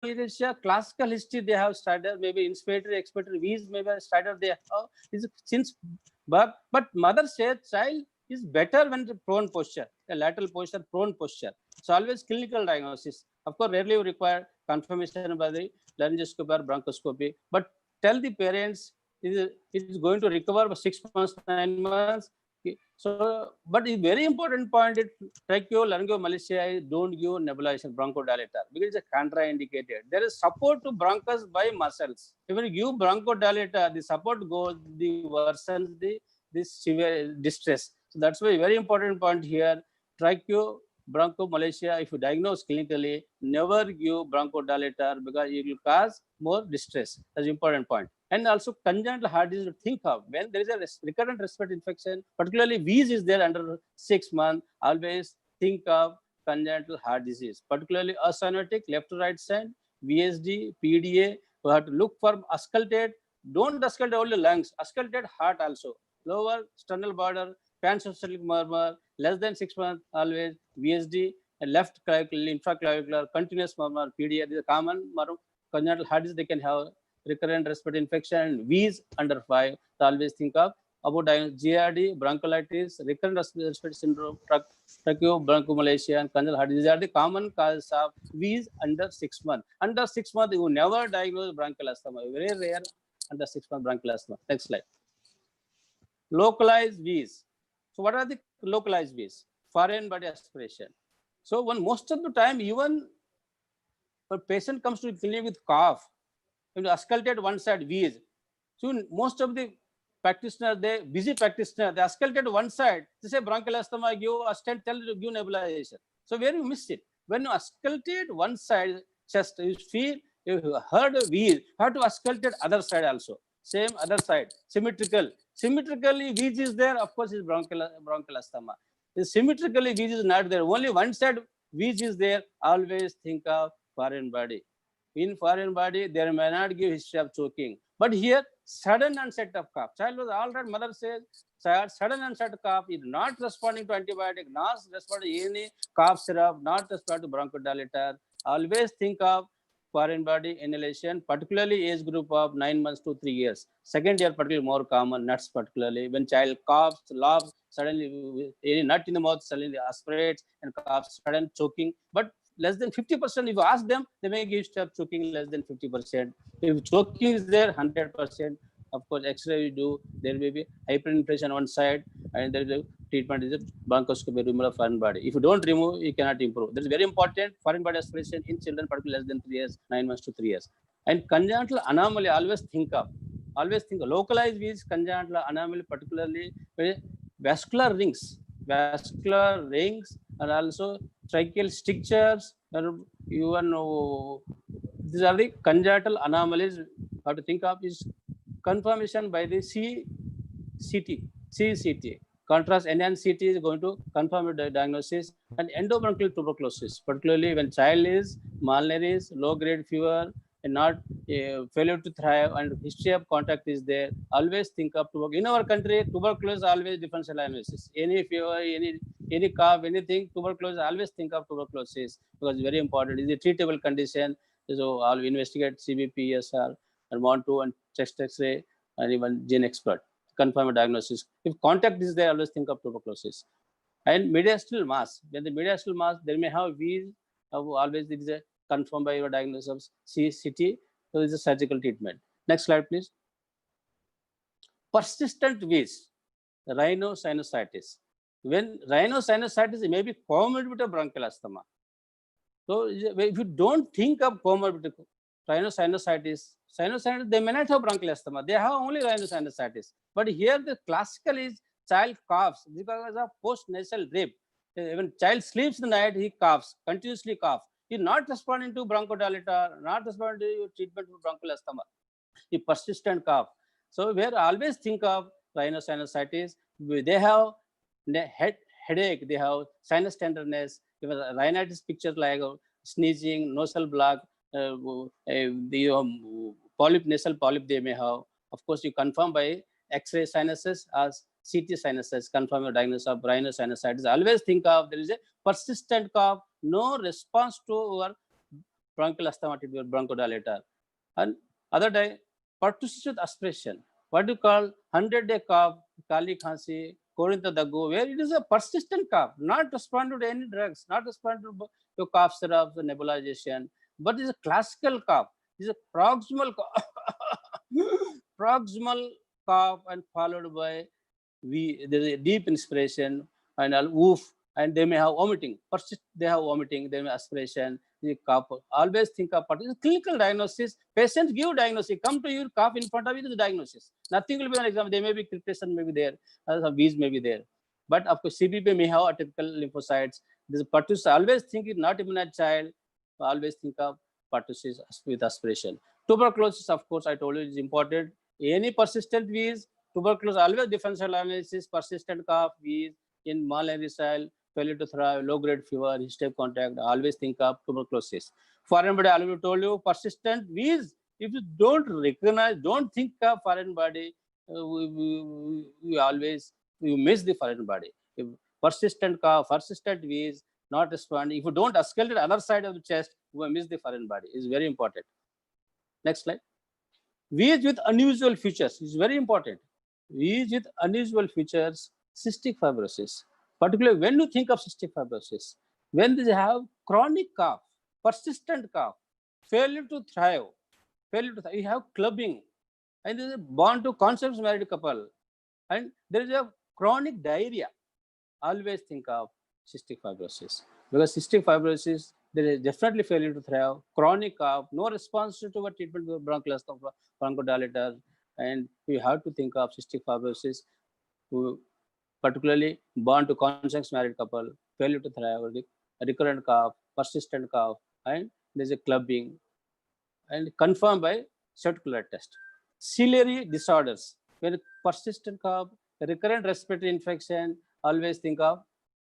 malaria, classical history they have started, maybe inspiratory, expiratory, V's maybe started they have, is since birth, but mother says child is better when the prone posture, a lateral posture, prone posture. So always clinical diagnosis. Of course, rarely you require confirmation by the laryngoscopy or bronchoscopy, but tell the parents it is going to recover for 6 months, 9 months. So, but the very important point is tracheolaryngomalacia don't give nebulization bronchodilator because it's a contraindicated. There is support to bronchus by muscles. If you give bronchodilator, the support goes, the worsens this severe distress. So that's why very important point here. Tracheo bronchomalacia, if you diagnose clinically, never give bronchodilator because it will cause more distress. That's an important point. And also congenital heart disease to think of when there is a recurrent respiratory infection, particularly wheeze is there under 6 months, always think of congenital heart disease, particularly acyanotic left to right side, VSD, PDA. We have to look for auscultate. Don't auscultate only lungs, auscultate heart also. Lower sternal border, pansystolic murmur, less than 6 months, always VSD, and left clavicular, infraclavicular, continuous murmur, PDA. This is a common congenital heart disease. They can have recurrent respiratory infection and wheeze under 5. So always think of about GRD, bronchiolitis, recurrent respiratory syndrome, tracheobronchomalacia, and congenital heart disease. These are the common causes of wheeze under 6 months. Under 6 months, you never diagnose bronchial asthma. Very rare under 6 months bronchial asthma. Next slide. Localized wheeze. So what are the localized wheeze? Foreign body aspiration. So most of the time, even a patient comes to the clinic with cough, when you auscultate one side wheeze. So most of the practitioners, they busy practitioner, they auscultate one side, they say bronchial asthma, give a stent, tell you give nebulization. So where you miss it? When you auscultate one side chest, you feel you heard a wheeze, you have to auscultate other side also. Same other side, symmetrical. Symmetrically wheeze is there, of course is bronchial asthma. Symmetrically wheeze is not there. Only one side wheeze is there. Always think of foreign body. In foreign body, there may not give history of choking. But here, sudden onset of cough. Child was all right, mother says, sudden onset of cough is not responding to antibiotic, not responding to any cough syrup, not responding to bronchodilator. Always think of foreign body inhalation, particularly age group of 9 months to 3 years. Second year, particularly more common, nuts particularly. When child coughs, laughs, suddenly any nut in the mouth, suddenly aspirates and coughs, sudden choking. But less than 50%, if you ask them, they may give step choking less than 50%. If choking is there, 100%. Of course, X-ray you do, there may be hyperinflation on one side, and there is a treatment is a bronchoscopy, removal of foreign body. If you don't remove, you cannot improve. That is very important. Foreign body aspiration in children, particularly less than 3 years, 9 months to 3 years. And congenital anomaly, always think of localized with congenital anomaly, particularly vascular rings, and also tracheal strictures, and even these are the congenital anomalies. How to think of is confirmation by the CCT. Contrast enhanced CT is going to confirm the diagnosis. And endobronchial tuberculosis, particularly when child is malnourished, low-grade fever, and not failure to thrive, and history of contact is there. Always think of tuberculosis. In our country, tuberculosis always differential diagnosis. Any fever, any cough, anything, tuberculosis, always think of tuberculosis because it's very important. It's a treatable condition. So I'll investigate CBP, ESR, and want to, and chest X-ray, and even gene expert confirm a diagnosis. If contact is there, always think of tuberculosis. And mediastinal mass. When the mediastinal mass, there may have wheeze. Always it is a confirmed by your diagnosis of CT. So it's a surgical treatment. Next slide, please. Persistent wheeze, rhinosinusitis. When rhinosinusitis may be comorbid of bronchial asthma. So if you don't think of comorbid rhinosinusitis, they may not have bronchial asthma. They have only rhinosinusitis. But here the classical is child coughs because of post-nasal drip. When child sleeps in the night, he coughs, continuously coughs. He is not responding to bronchodilator, not responding to treatment for bronchial asthma. He persistent cough. So we always think of rhinosinusitis. They have headache, they have sinus tenderness, rhinitis pictures like sneezing, nasal block, the polyp, nasal polyp they may have. Of course, you confirm by X-ray sinuses as CT sinuses, confirm your diagnosis of rhinosinusitis. Always think of there is a persistent cough, no response to our bronchial asthma treated with bronchodilator. And other day, pertussis with aspiration. What do you call 100-day cough, kali khansi, korinta dagu, where it is a persistent cough, not respond to any drugs, not respond to cough syrups, nebulization, but it is a classical cough. It is a proximal cough, proximal cough, and followed by there is a deep inspiration and a woof, and they may have vomiting. Persist, they have vomiting, they may aspiration, the cough. Always think of what is clinical diagnosis. Patients give diagnosis. Come to your cough in front of you, the diagnosis. Nothing will be an exam. They may be crepitation may be there, wheeze may be there. But of course, CBP may have atypical lymphocytes. This pertussis, always think it's not immunized child. Always think of pertussis with aspiration. Tuberculosis, of course, I told you is important. Any persistent wheeze, tuberculosis, always differential analysis, persistent cough, wheeze, in malarial, failure to thrive, low-grade fever, history of contact, always think of tuberculosis. Foreign body, I already told you, persistent wheeze, if you don't recognize, don't think of foreign body, we always, you miss the foreign body. If persistent cough, persistent wheeze, not responding, if you don't escalate the other side of the chest, you miss the foreign body. It's very important. Next slide. Wheeze with unusual features is very important. Wheeze with unusual features, cystic fibrosis. Particularly when you think of cystic fibrosis, when they have chronic cough, persistent cough, failure to thrive, you have clubbing, and there is a bond to concepts married couple, and there is a chronic diarrhea. Always think of cystic fibrosis, because cystic fibrosis, there is definitely failure to thrive, chronic cough, no response to a treatment with bronchodilator, and you have to think of cystic fibrosis, particularly born to consensus married couple, failure to thrive, recurrent cough, persistent cough, and there's a clubbing, and confirmed by certicular test. Ciliary disorders, when persistent cough, recurrent respiratory infection, always think of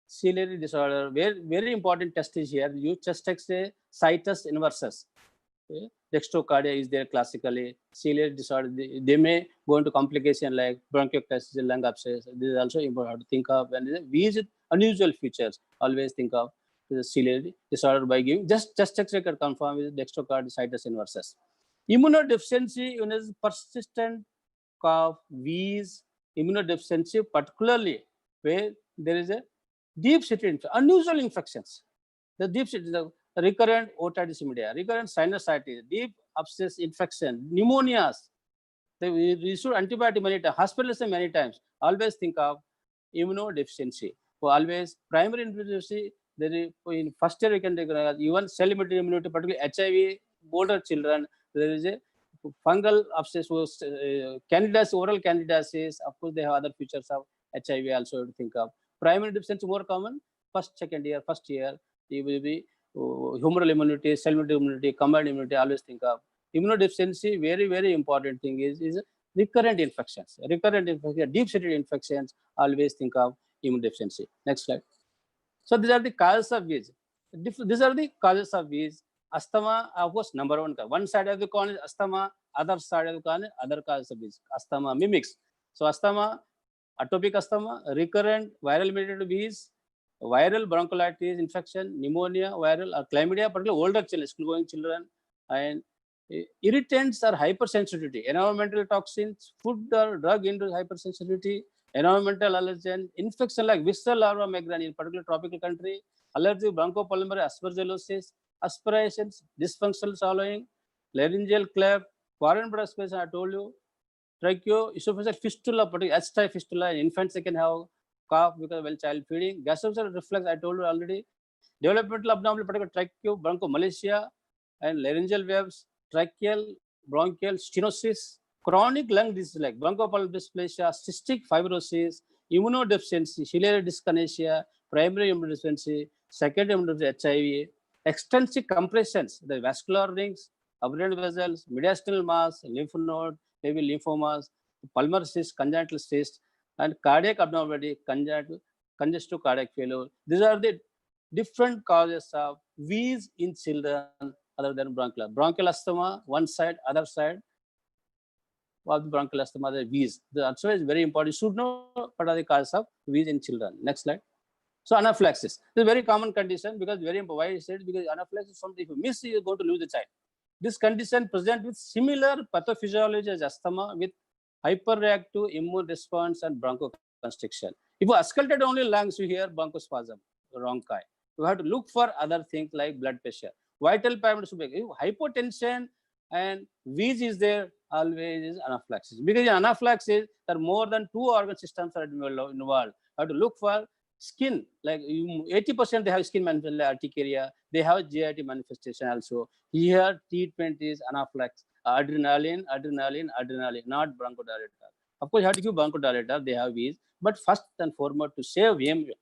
ciliary disorder. Very important test is here. You chest X-ray, situs inversus. Okay. Dextrocardia is there classically. Ciliary disorder, they may go into complication like bronchiectasis, lung abscess. This is also important to think of. And these unusual features, always think of the ciliary disorder by giving just chest X-ray can confirm with dextrocardia, situs inversus. Immunodeficiency, when is persistent cough, wheeze, immunodeficiency, particularly where there is a deep-seated unusual infections. The deep-seated, the recurrent otitis media, recurrent sinusitis, deep abscess infection, pneumonias. We should antibiotic many times, hospitalization many times. Always think of immunodeficiency. So always primary immunodeficiency. There is, in first year we can take even cell-limited immunity, particularly HIV, older children. There is a fungal abscess, candidiasis, oral candidiasis. Of course, they have other features of HIV also to think of. Primary deficiency more common, first year, it will be humoral immunity, cell-limited immunity, combined immunity, always think of. Immunodeficiency, very important thing is recurrent infections, deep-seated infections, always think of immunodeficiency. Next slide. So these are the causes of wheeze. These are the causes of wheeze. Asthma, of course, number one side of the coin is asthma, other side of the coin is other causes of wheeze. Asthma mimics. So asthma, atopic asthma, recurrent viral mediated wheeze, viral bronchiolitis infection, pneumonia, viral or chlamydia, particularly older children, school-going children, and irritants or hypersensitivity, environmental toxins, food or drug-induced hypersensitivity, environmental allergen, infection like visceral larva migraine in particular tropical country, allergy, bronchopulmonary aspergillosis, aspirations, dysfunctional swallowing, laryngeal cleft, foreign blood space, I told you, tracheoesophageal fistula, particularly H-type fistula, in infants they can have cough because while child feeding, gastroesophageal reflux, I told you already, developmental abnormal, particularly tracheo, bronchomalacia, and laryngeal waves, tracheal, bronchial stenosis, chronic lung disease like bronchopulmonary dysplasia, cystic fibrosis, immunodeficiency, ciliary dyskinesia, primary immunodeficiency, secondary immunodeficiency, HIV, extensive compressions, the vascular rings, abundant vessels, mediastinal mass, lymph node, maybe lymphomas, pulmonary cyst, congenital cyst, and cardiac abnormality, congestive cardiac failure. These are the different causes of wheeze in children other than bronchial. Bronchial asthma, one side, other side of the bronchial asthma, the wheeze. The answer is very important. You should know what are the causes of wheeze in children. Next slide. So anaphylaxis is a very common condition because very why I said because anaphylaxis is something if you miss you're going to lose the child. This condition present with similar pathophysiology as asthma with hyperreactive immune response and bronchoconstriction. If you auscultate only lungs, you hear bronchospasm, bronchi. You have to look for other things like blood pressure. Vital parameters should be if hypotension and wheeze is there, always is anaphylaxis. Because in anaphylaxis, there are more than 2 organ systems are involved. You have to look for skin, like 80% they have skin manifestation like urticaria, they have GIT manifestation also. Here treatment is anaphylaxis, adrenaline, not bronchodilator. Of course, you have to give bronchodilator, they have these, but first and foremost to save him, you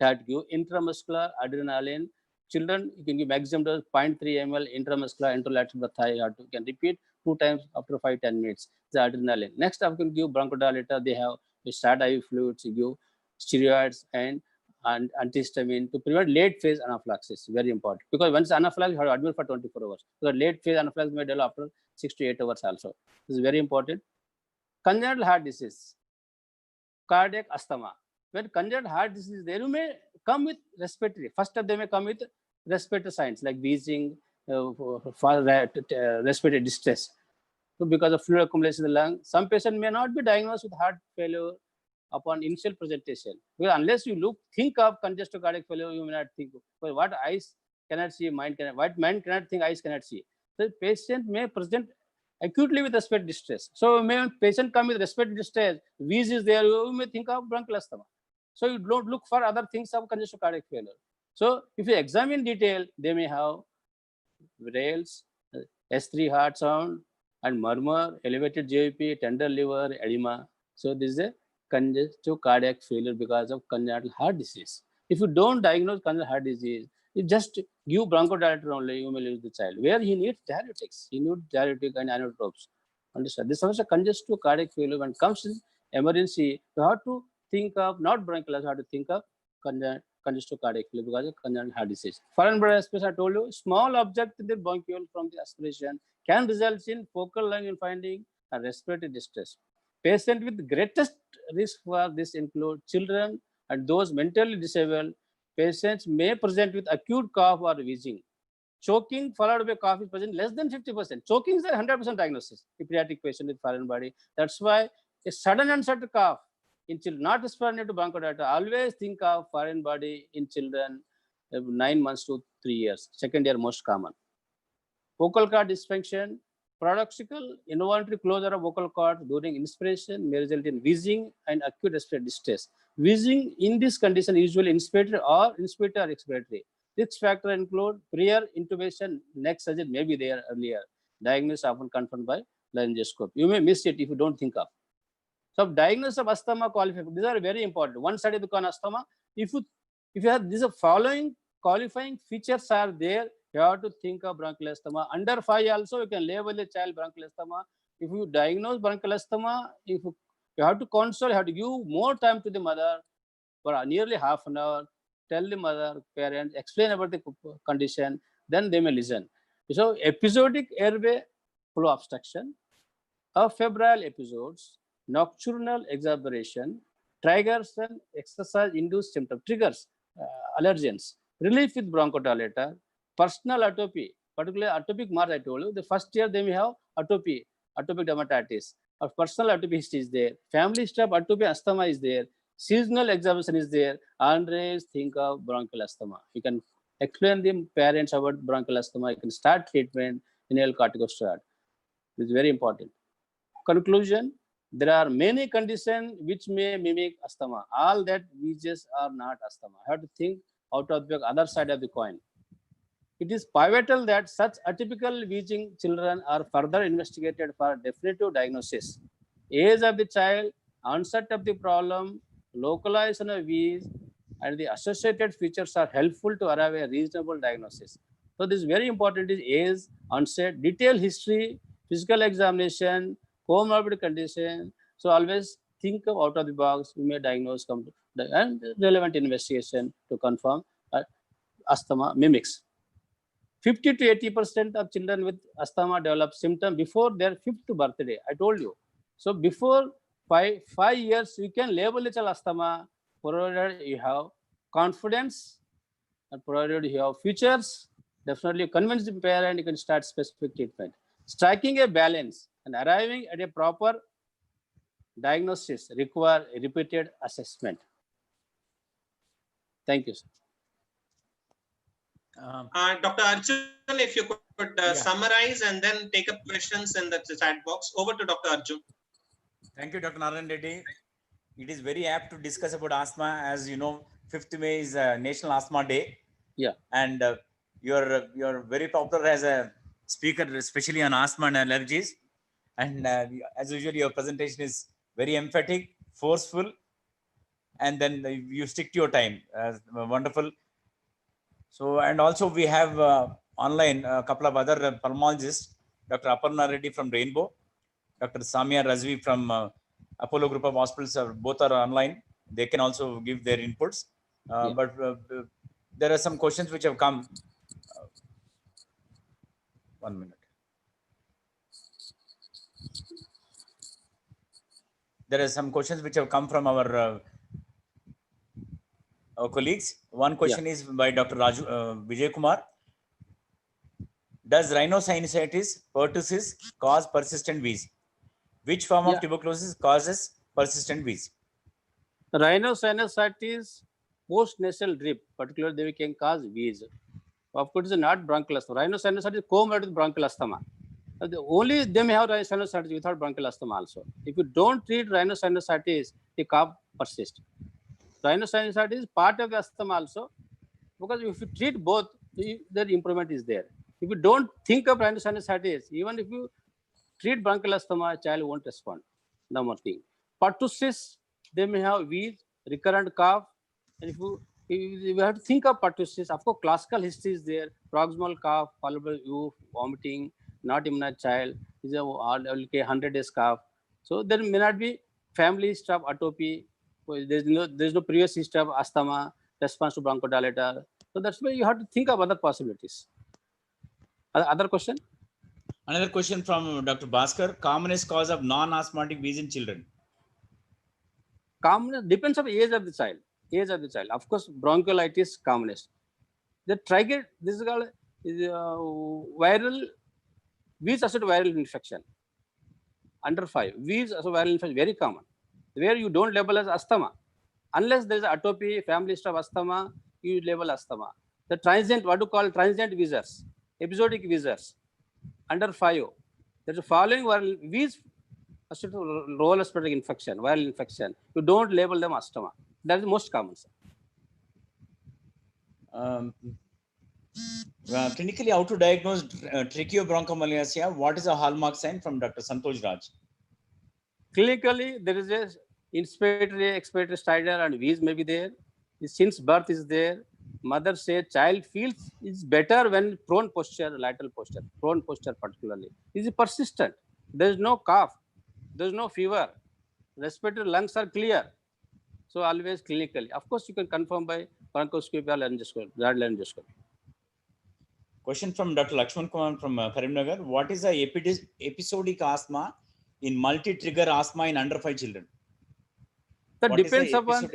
have to give intramuscular adrenaline. Children, you can give maximum dose 0.3 ml intramuscular intralateral thigh. You can repeat 2 times after 5-10 minutes. The adrenaline. Next, you can give bronchodilator. They have start IV fluids. You give steroids and antihistamine to prevent late phase anaphylaxis. Very important because once anaphylaxis, you have to admit for 24 hours. Because late phase anaphylaxis may develop after 6 to 8 hours also. This is very important. Congenital heart disease, cardiac asthma. When congenital heart disease, they may come with respiratory. First, they may come with respiratory signs like wheezing, respiratory distress. So because of fluid accumulation in the lung, some patient may not be diagnosed with heart failure upon initial presentation. Because unless you think of congestive cardiac failure, you may not think. But what eyes cannot see, mind cannot. What mind cannot think, eyes cannot see. The patient may present acutely with respiratory distress. So when patient come with respiratory distress, wheeze is there, you may think of bronchial asthma. So you don't look for other things of congestive cardiac failure. So if you examine detail, they may have rales, S3 heart sound, and murmur, elevated GIP, tender liver, edema. So this is a congestive cardiac failure because of congenital heart disease. If you don't diagnose congenital heart disease, you just give bronchodilator only, you may lose the child. Where he needs diuretics, he needs diuretic and inotropes. Understand? This is a congestive cardiac failure. When it comes to emergency, you have to think of not bronchial, you have to think of congestive cardiac failure because of congenital heart disease. Foreign body aspiration, I told you, small object in the bronchiole from the aspiration can result in focal lung finding and respiratory distress. Patients with greatest risk for this include children and those mentally disabled. Patients may present with acute cough or wheezing. Choking followed by cough is present less than 50%. Choking is a 100% diagnosis in pediatric patient with foreign body. That's why a sudden onset cough in children, not responding to bronchodilator, always think of foreign body in children 9 months to 3 years. Second year most common. Vocal cord dysfunction, paradoxical involuntary closure of vocal cord during inspiration may result in wheezing and acute respiratory distress. Wheezing in this condition usually inspiratory or expiratory. Risk factor include prior intubation, neck surgery may be there earlier. Diagnosis often confirmed by laryngoscopy. You may miss it if you don't think of. So diagnosis of asthma qualifying, these are very important. One side of the con asthma, if you have these following qualifying features are there, you have to think of bronchial asthma. Under 5 also, you can label the child bronchial asthma. If you diagnose bronchial asthma, if you have to console, you have to give more time to the mother for nearly half an hour, tell the mother, parents, explain about the condition, then they may listen. So episodic airway flow obstruction, febrile episodes, nocturnal exacerbation, triggers and exercise-induced symptoms, triggers, allergens, relief with bronchodilator, personal atopy, particularly atopic march, I told you, the first year they may have atopy, atopic dermatitis, or personal atopy history is there, family history of atopic asthma is there, seasonal exacerbation is there, always think of bronchial asthma. You can explain the parents about bronchial asthma, you can start treatment, inhale corticosteroid. This is very important. Conclusion, there are many conditions which may mimic asthma. All that wheezes are not asthma. I have to think out of the other side of the coin. It is pivotal that such atypical wheezing children are further investigated for definitive diagnosis. Age of the child, onset of the problem, localization of wheeze, and the associated features are helpful to arrive at a reasonable diagnosis. So this is very important is age, onset, detailed history, physical examination, comorbid condition. So always think of out of the box, you may diagnose and relevant investigation to confirm asthma mimics. 50 to 80% of children with asthma develop symptoms before their 5th birthday. I told you. So before 5 years, you can label it as asthma, provided you have confidence, and provided you have features, definitely convince the parent, you can start specific treatment. Striking a balance and arriving at a proper diagnosis require repeated assessment. Thank you, sir. Dr. Arjun, if you could summarize and then take up questions in the chat box. Over to Dr. Arjun. Thank you, Dr. Narayan Reddy. It is very apt to discuss about asthma. As you know, 5th May is National Asthma Day. Yeah. And you're very popular as a speaker, especially on asthma and allergies. And as usual, your presentation is very emphatic, forceful, and then you stick to your time. Wonderful. So, and also we have online a couple of other pulmonologists, Dr. Aparna Reddy from Rainbow, Dr. Samia Razvi from Apollo Group of Hospitals. Both are online. They can also give their inputs. But there are some questions which have come. 1 minute. There are some questions which have come from our colleagues. One question is by Dr. Vijay Kumar. Does rhinosinusitis, pertussis cause persistent wheeze? Which form of tuberculosis causes persistent wheeze? Rhinosinusitis, post-nasal drip, particularly they can cause wheeze. Of course, it's not bronchial asthma. Rhinosinusitis is comorbid with bronchial asthma. Only they may have rhinosinusitis without bronchial asthma also. If you don't treat rhinosinusitis, the cough persists. Rhinosinusitis is part of the asthma also, because if you treat both, the improvement is there. If you don't think of rhinosinusitis, even if you treat bronchial asthma, child won't respond. Number thing. Pertussis, they may have wheeze, recurrent cough, and if you have to think of pertussis, of course, classical history is there. Proximal cough, followed vomiting, not immunized child, is a 100 days cough. So there may not be family history of atopy. There's no previous history of asthma, response to bronchodilator. So that's why you have to think of other possibilities. Other question? Another question from Dr. Bhaskar. Commonest cause of non-asthmatic wheeze in children? Commonest depends on the age of the child. Age of the child. Of course, bronchiolitis commonest. The trigger, this is called viral, wheeze-associated viral infection. Under 5, wheeze-associated viral infection, very common. Where you don't label as asthma. Unless there is atopy, family history of asthma, you label asthma. The transient, what you call transient wheezers, episodic wheezers, under 5. There's a following viral wheeze associated roller respiratory infection, viral infection. You don't label them asthma. That is the most common, sir. Clinically, how to diagnose tracheobronchomalacia? What is a hallmark sign from Dr. Santosh Raj? Clinically, there is a inspiratory, expiratory stridor and wheeze may be there. Since birth is there. Mother says child feels it's better when prone posture, lateral posture, prone posture particularly. Is persistent. There is no cough. There is no fever. Respiratory lungs are clear. So always clinically. Of course, you can confirm by bronchoscopy or laryngoscopy. Question from Dr. Lakshman Kumar from Karimnagar. What is the episodic asthma in multi-trigger asthma in under 5 children? That depends upon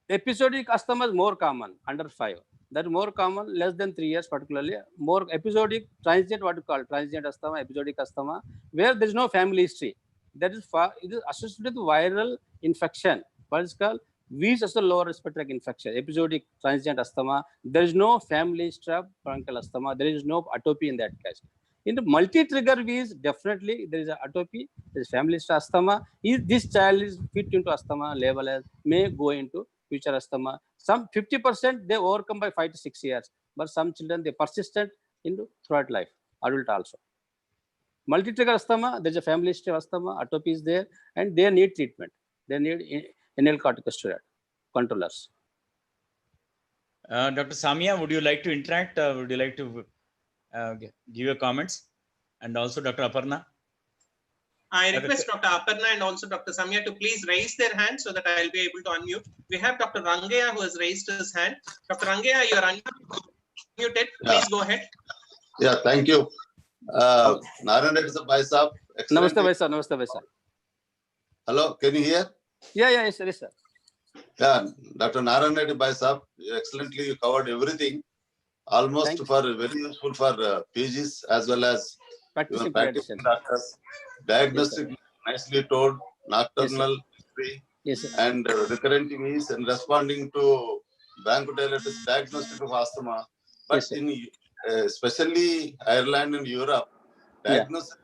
episodic asthma is more common under 5. That is more common less than 3 years, particularly more episodic transient, what you call transient asthma, episodic asthma, where there is no family history. That is it is associated with viral infection. What is called wheeze as a lower respiratory infection, episodic transient asthma. There is no family history of bronchial asthma. There is no atopy in that case. In the multi-trigger wheeze, definitely there is an atopy, there is family history asthma. If this child is fit into asthma, level as may go into future asthma. Some 50% they overcome by 5 to 6 years, but some children they persistent into throughout life, adult also. Multi-trigger asthma, there is a family history of asthma, atopy is there, and they need treatment. They need inhaled corticosteroid controllers. Dr. Samia, would you like to interact? Would you like to give your comments? And also Dr. Aparna? I request Dr. Aparna and also Dr. Samia to please raise their hand so that I'll be able to unmute. We have Dr. Rangaya who has raised his hand. Dr. Rangaya, you are unmuted. Please go ahead. Yeah, thank you. Narayan Reddy Bhai Sahab. Namaste, Bhai Sahab. Namaste, Bhai Sahab. Hello, can you hear? Yeah, yes, sir. Yeah, Dr. Narayan Reddy Bhai Saab, excellently you covered everything. Almost Thank you. for very useful for PGs as well as Practicing practicing pediatrician. doctors. Diagnostic nicely told, nocturnal history Yes, sir. and recurrent EVs and responding to bronchodilator diagnostic of asthma. But Yes, sir. in especially Ireland and Europe, Yeah. diagnosis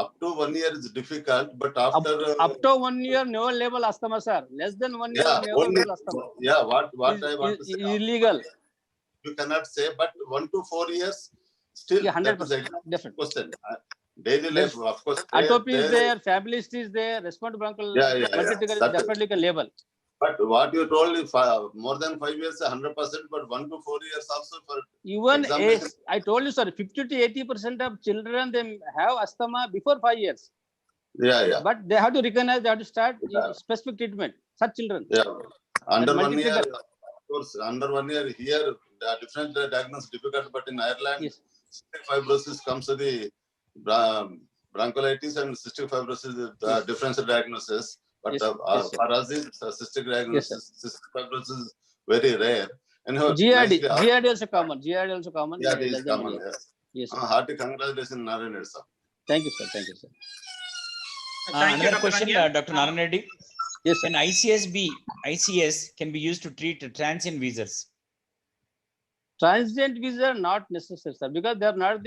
up to 1 year is difficult, but Up, after up to 1 year, never label asthma, sir. Less than 1 year, yeah, never only label asthma. yeah, what I want to Is say, illegal. you cannot say, but 1 to 4 years, still Yeah, that is 100%. exact Definitely. question. Daily life, There's of course, atopy is they- there, family history is there, respond to bronchial multi-trigger That is- definitely can label. but what you told, if more than 5 years, 100%, but 1 to 4 years also for Even examination. I told you, sir, 50 to 80% of children they have asthma before 5 years. Yeah. But they have to recognize, they have to start Yeah. specific treatment. Such children. Yeah. Under 1 year, multi-trigger. of course, under 1 year here, the different diagnosis difficult, but in Ireland, Yes. cystic fibrosis comes to the bronchiolitis and cystic fibrosis is the Yes. differential diagnosis. But Yes, yes, sir. for us, it's cystic diagnosis. Yes, Cystic fibrosis is very rare. And GID, nicely, GID also common. GID also common. yeah, Less this is than 1 common. year. Yes. Yes, sir. Hearty congratulations, Narayan sir. Thank you, sir. Thank you, sir. Thank you, Another Dr. question, Rangya. Dr. Narayan Reddy. Yes, sir. Can ICS can be used to treat transient wheezers? Transient visa not necessary, sir, because they are not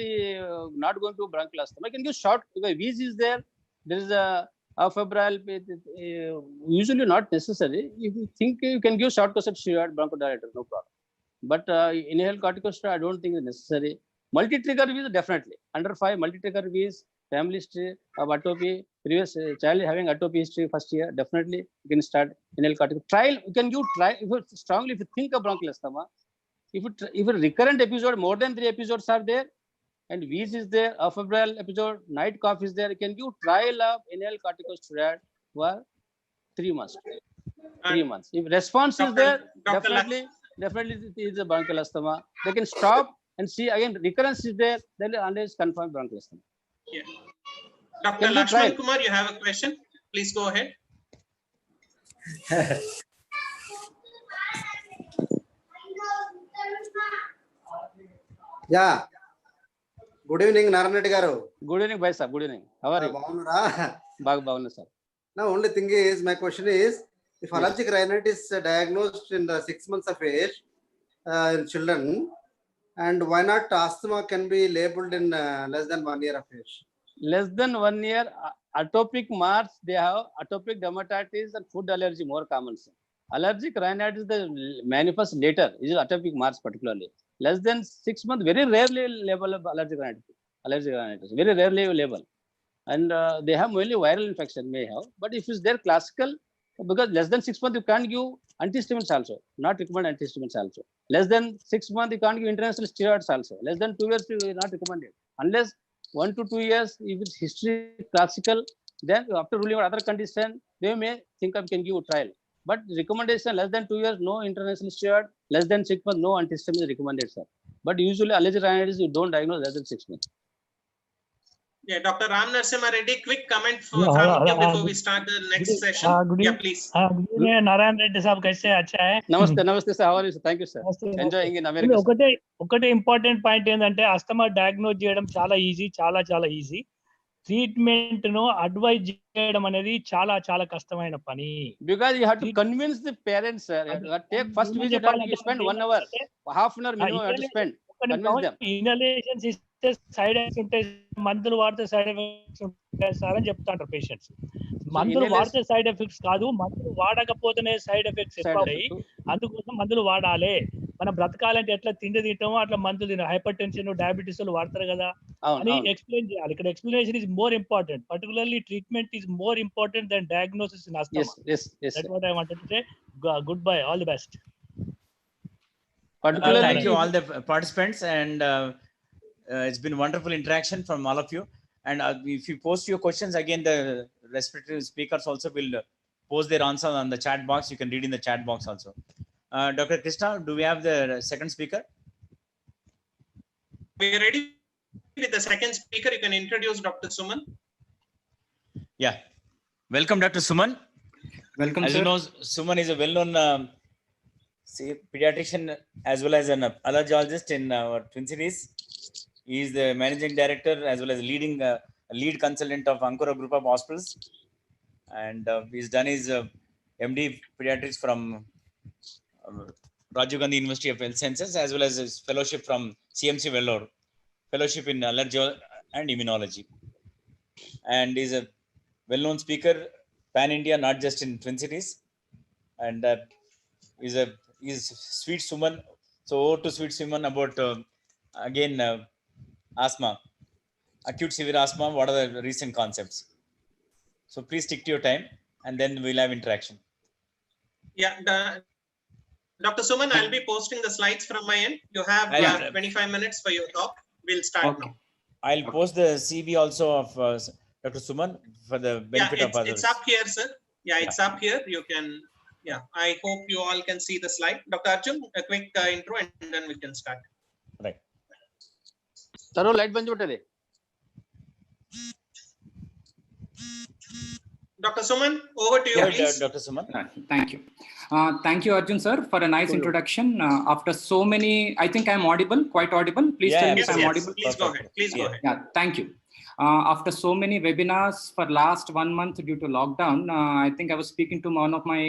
going to bronchial asthma. I can give short because wheeze is there. There is a febrile. Usually not necessary. If you think you can give short course of steroid bronchodilator, no problem. But inhaled corticosteroid, I don't think is necessary. Multi-trigger wheeze definitely under 5 multi-trigger wheeze, family history of atopy, previous child having atopy history first year, definitely you can start inhaled corticosteroid. Trial you can give try if you strongly if you think of bronchial asthma. If a recurrent episode, more than 3 episodes are there, and wheeze is there, a febrile episode, night cough is there, you can give trial of inhaled corticosteroid for 3 months. 3 months. If response is there, definitely it is a bronchial asthma. They can stop and see again recurrence is there, then unless confirmed bronchial asthma. Yeah. Dr. Can you Lakshman try? Kumar, you have a question? Please go ahead. Yeah. Good evening, Narayan Reddy garu. Good evening, bhai sir. Good evening. How are you? Baguna sir. Now, only thing is, my question is, if allergic rhinitis is diagnosed in the 6 months of age in children, and why not asthma can be labeled in less than 1 year of age? Less than 1 year, atopic marks, they have atopic dermatitis and food allergy more common. Sir. Allergic rhinitis, the manifest later, is atopic marks particularly. Less than 6 months, very rarely label of allergic rhinitis, very rarely label. And they have mainly viral infection may have, but if it's there classical, because less than 6 months, you can't give antihistamines also, not recommend antihistamines also. Less than 6 months, you can't give international steroids also. Less than 2 years, you will not recommend it. Unless 1 to 2 years, if it's history classical, then after ruling out other condition, they may think of can give a trial. But recommendation less than 2 years, no international steroid. Less than 6 months, no antihistamine recommended, sir. But usually allergic rhinitis, you don't diagnose less than 6 months. Yeah, Dr. Ram Narasimha Reddy, quick comment Yeah, from hello, you hello, before we start the next session. good Yeah, evening. please. good evening, Narayan Reddy साहब कैसे अच्छा है? Namaste sir, how are you, sir? Thank you, sir. Namaste, Enjoying in America, sir. ఒకటే important point ఏంటంటే asthma diagnose చేయడం చాలా easy, చాలా easy. Treatment ను అడ్వైజ్ చేయడం అనేది చాలా కష్టమైన పని. Because you have to convince the parents, sir. You have to take first visit, you spend 1 hour, half an hour minimum you have to spend. Convince them. Inhalations ఇస్తే side effects ఉంటాయి, మందులు వాడితే side effects ఉంటాయి sir అని చెప్తాంటారు patients. మందులు వాడితే side effects కాదు, మందులు వాడకపోతేనే సైడ్ ఎఫెక్ట్స్ ఎక్కువ ఉంటాయి. అందుకోసం మందులు వాడాలి. మనం బ్రతకాలంటే ఎట్లా తిండి తింటామో అట్లా మందులు తిన హైపర్ టెన్షన్, డయాబెటీస్ వాడతారు కదా అని ఎక్స్ప్లెయిన్ చేయాలి. ఇక్కడ explanation is more important. Particularly treatment is more important than diagnosis in asthma. That's what I wanted to say. Goodbye, all the best. Thank you all the participants, and it's been wonderful interaction from all of you. And if you post your questions again, the respective speakers also will post their answer on the chat box. You can read in the chat box also. Dr. Krishna, do we have the second speaker? We are ready with the second speaker. You can introduce Dr. Suman. Yeah, welcome Dr. Suman. Welcome, As sir. you know, Suman is a well-known pediatrician as well as an allergologist in our Twin Cities. He is the managing director as well as leading lead consultant of Ankura Group of Hospitals, and he's done his MD pediatrics from Rajiv Gandhi University of Health Sciences as well as his fellowship from CMC Vellore, fellowship in allergy and immunology, and is a well-known speaker pan-India, not just in Twin Cities, and is Sweet Suman. So over to Sweet Suman about again asthma, acute severe asthma. What are the recent concepts? So please stick to your time, and then we'll have interaction. Yeah, Dr. Suman, I'll be posting the slides from my end. You have I'll- 25 minutes for your talk. We'll start Okay. now. I'll post the CV also of Dr. Suman for the benefit Yeah, of others. it's up here, sir. Yeah, it's up here. You can, yeah, I hope you all can see the slide. Dr. Arjun, a quick intro and then we can start. Right. Taro light banj uttade. Dr. Suman, over to you, Go ahead, please. Dr. Suman. Thank you. Thank you, Arjun, sir, for a nice introduction. After so many, I think I'm audible, quite audible. Please tell me Yes, if I'm yes, audible. please go Perfect. ahead. Please go Yeah. ahead. Yeah, thank you. After so many webinars for last 1 month due to lockdown, I think I was speaking to one of my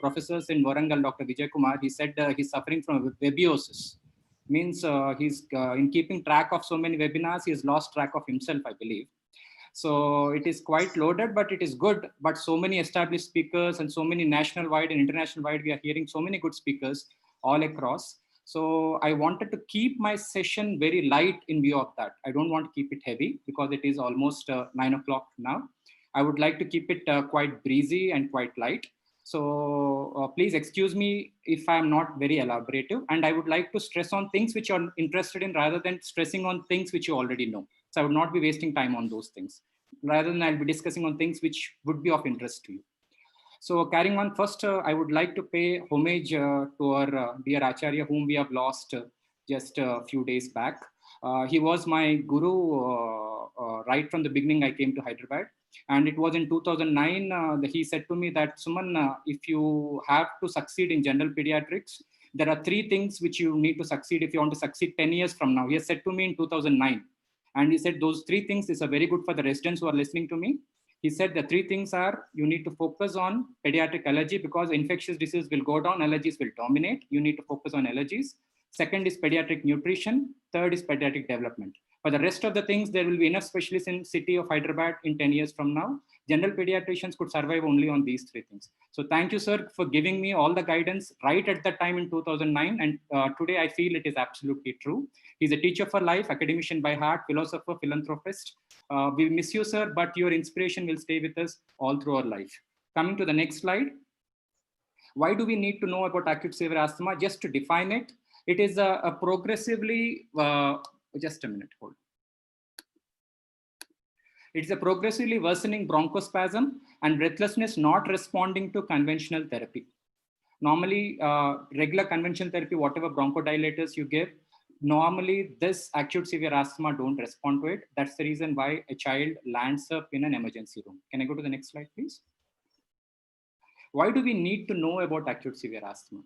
professors in Warangal, Dr. Vijay Kumar. He said he's suffering from webiosis. Means he's in keeping track of so many webinars, he's lost track of himself, I believe. So it is quite loaded, but it is good. But so many established speakers and so many national wide and international wide, we are hearing so many good speakers all across. So I wanted to keep my session very light in view of that. I don't want to keep it heavy because it is almost 9 o'clock now. I would like to keep it quite breezy and quite light. So please excuse me if I'm not very elaborative, and I would like to stress on things which you're interested in rather than stressing on things which you already know. So I would not be wasting time on those things. Rather than I'll be discussing on things which would be of interest to you. So carrying on, first, I would like to pay homage to our dear Acharya, whom we have lost just a few days back. He was my guru right from the beginning I came to Hyderabad. And it was in 2009 that he said to me that, Suman, if you have to succeed in general pediatrics, there are 3 things which you need to succeed if you want to succeed 10 years from now. He has said to me in 2009. And he said those 3 things is very good for the residents who are listening to me. He said the 3 things are, you need to focus on pediatric allergy because infectious disease will go down, allergies will dominate. You need to focus on allergies. Second is pediatric nutrition. Third is pediatric development. For the rest of the things, there will be enough specialists in city of Hyderabad in 10 years from now. General pediatricians could survive only on these 3 things. So thank you, sir, for giving me all the guidance right at that time in 2009. And today I feel it is absolutely true. He's a teacher for life, academician by heart, philosopher, philanthropist. We miss you, sir, but your inspiration will stay with us all through our life. Coming to the next slide. Why do we need to know about acute severe asthma? Just to define it, it is a progressively, just a minute, hold. It's a progressively worsening bronchospasm and breathlessness not responding to conventional therapy. Normally, regular conventional therapy, whatever bronchodilators you give, normally this acute severe asthma don't respond to it. That's the reason why a child lands up in an emergency room. Can I go to the next slide, please? Why do we need to know about acute severe asthma?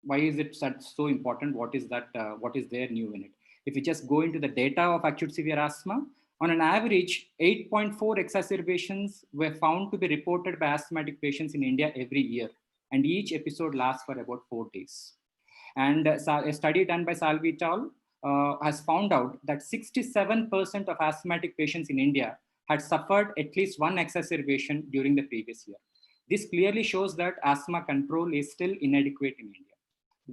Why is it so important? What is that? What is there new in it? If you just go into the data of acute severe asthma, on an average, 8.4 exacerbations were found to be reported by asthmatic patients in India every year. And each episode lasts for about 4 days. And a study done by Salvi et al. Has found out that 67% of asthmatic patients in India had suffered at least 1 exacerbation during the previous year. This clearly shows that asthma control is still inadequate in India.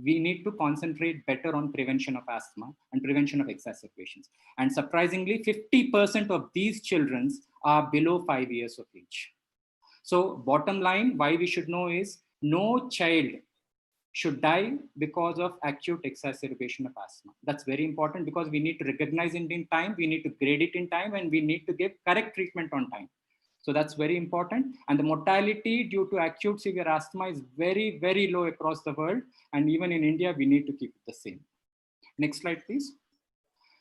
We need to concentrate better on prevention of asthma and prevention of exacerbations. And surprisingly, 50% of these children are below 5 years of age. So bottom line, why we should know is no child should die because of acute exacerbation of asthma. That's very important because we need to recognize it in time, we need to grade it in time, and we need to give correct treatment on time. So that's very important. And the mortality due to acute severe asthma is very, very low across the world. And even in India, we need to keep it the same. Next slide, please.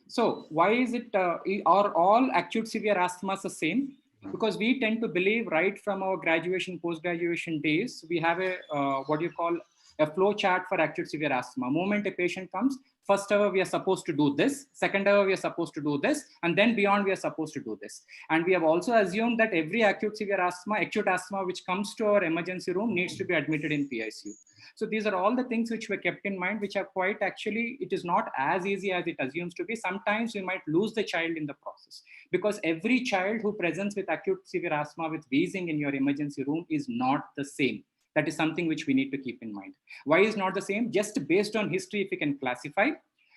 So why is it, are all acute severe asthmas the same? Because we tend to believe right from our graduation, post-graduation days, we have a what you call a flow chart for acute severe asthma. Moment a patient comes, first hour we are supposed to do this, second hour we are supposed to do this, and then beyond we are supposed to do this. And we have also assumed that every acute severe asthma, acute asthma which comes to our emergency room needs to be admitted in PICU. So these are all the things which were kept in mind, which are quite actually, it is not as easy as it assumes to be. Sometimes you might lose the child in the process, because every child who presents with acute severe asthma with wheezing in your emergency room is not the same. That is something which we need to keep in mind. Why is not the same? Just based on history, if we can classify,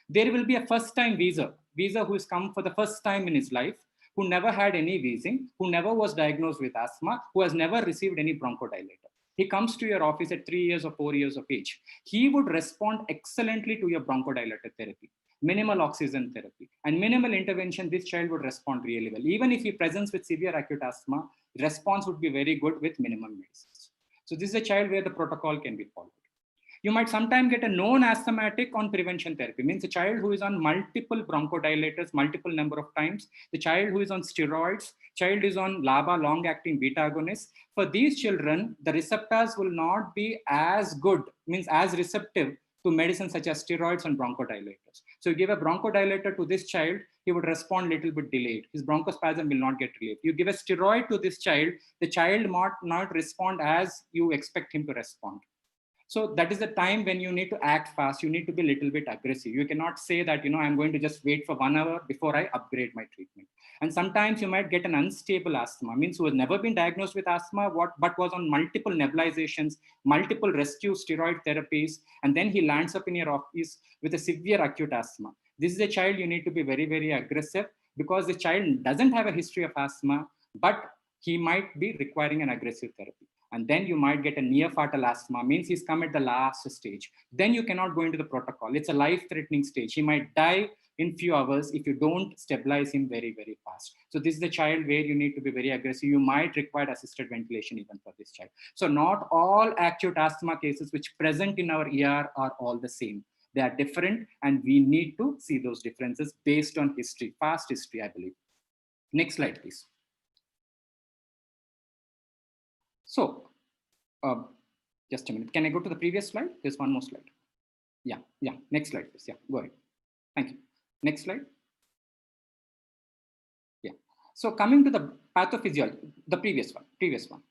there will be a first-time wheezer who has come for the first time in his life, who never had any wheezing, who never was diagnosed with asthma, who has never received any bronchodilator. He comes to your office at 3 years or 4 years of age. He would respond excellently to your bronchodilator therapy, minimal oxygen therapy, and minimal intervention. This child would respond really well. Even if he presents with severe acute asthma, response would be very good with minimum medicines. So this is a child where the protocol can be followed. You might sometimes get a known asthmatic on prevention therapy, means a child who is on multiple bronchodilators, multiple number of times, the child who is on steroids, child is on LABA, long-acting beta agonists. For these children, the receptors will not be as good, means as receptive to medicines such as steroids and bronchodilators. So you give a bronchodilator to this child, he would respond a little bit delayed. His bronchospasm will not get relief. You give a steroid to this child, the child might not respond as you expect him to respond. So that is the time when you need to act fast. You need to be a little bit aggressive. You cannot say that, I'm going to just wait for 1 hour before I upgrade my treatment. And sometimes you might get an unstable asthma, means who has never been diagnosed with asthma, but was on multiple nebulizations, multiple rescue steroid therapies, and then he lands up in your office with a severe acute asthma. This is a child you need to be very, very aggressive, because the child doesn't have a history of asthma, but he might be requiring an aggressive therapy. And then you might get a near fatal asthma, means he's come at the last stage. Then you cannot go into the protocol. It's a life-threatening stage. He might die in few hours if you don't stabilize him very, very fast. So this is the child where you need to be very aggressive. You might require assisted ventilation even for this child. So not all acute asthma cases which present in our ER are all the same. They are different, and we need to see those differences based on history, past history, I believe. Next slide, please. So, just a minute. Can I go to the previous slide? There's one more slide. Yeah. Next slide, please. Yeah, go ahead. Thank you. Next slide. Yeah. So coming to the pathophysiology, the previous one.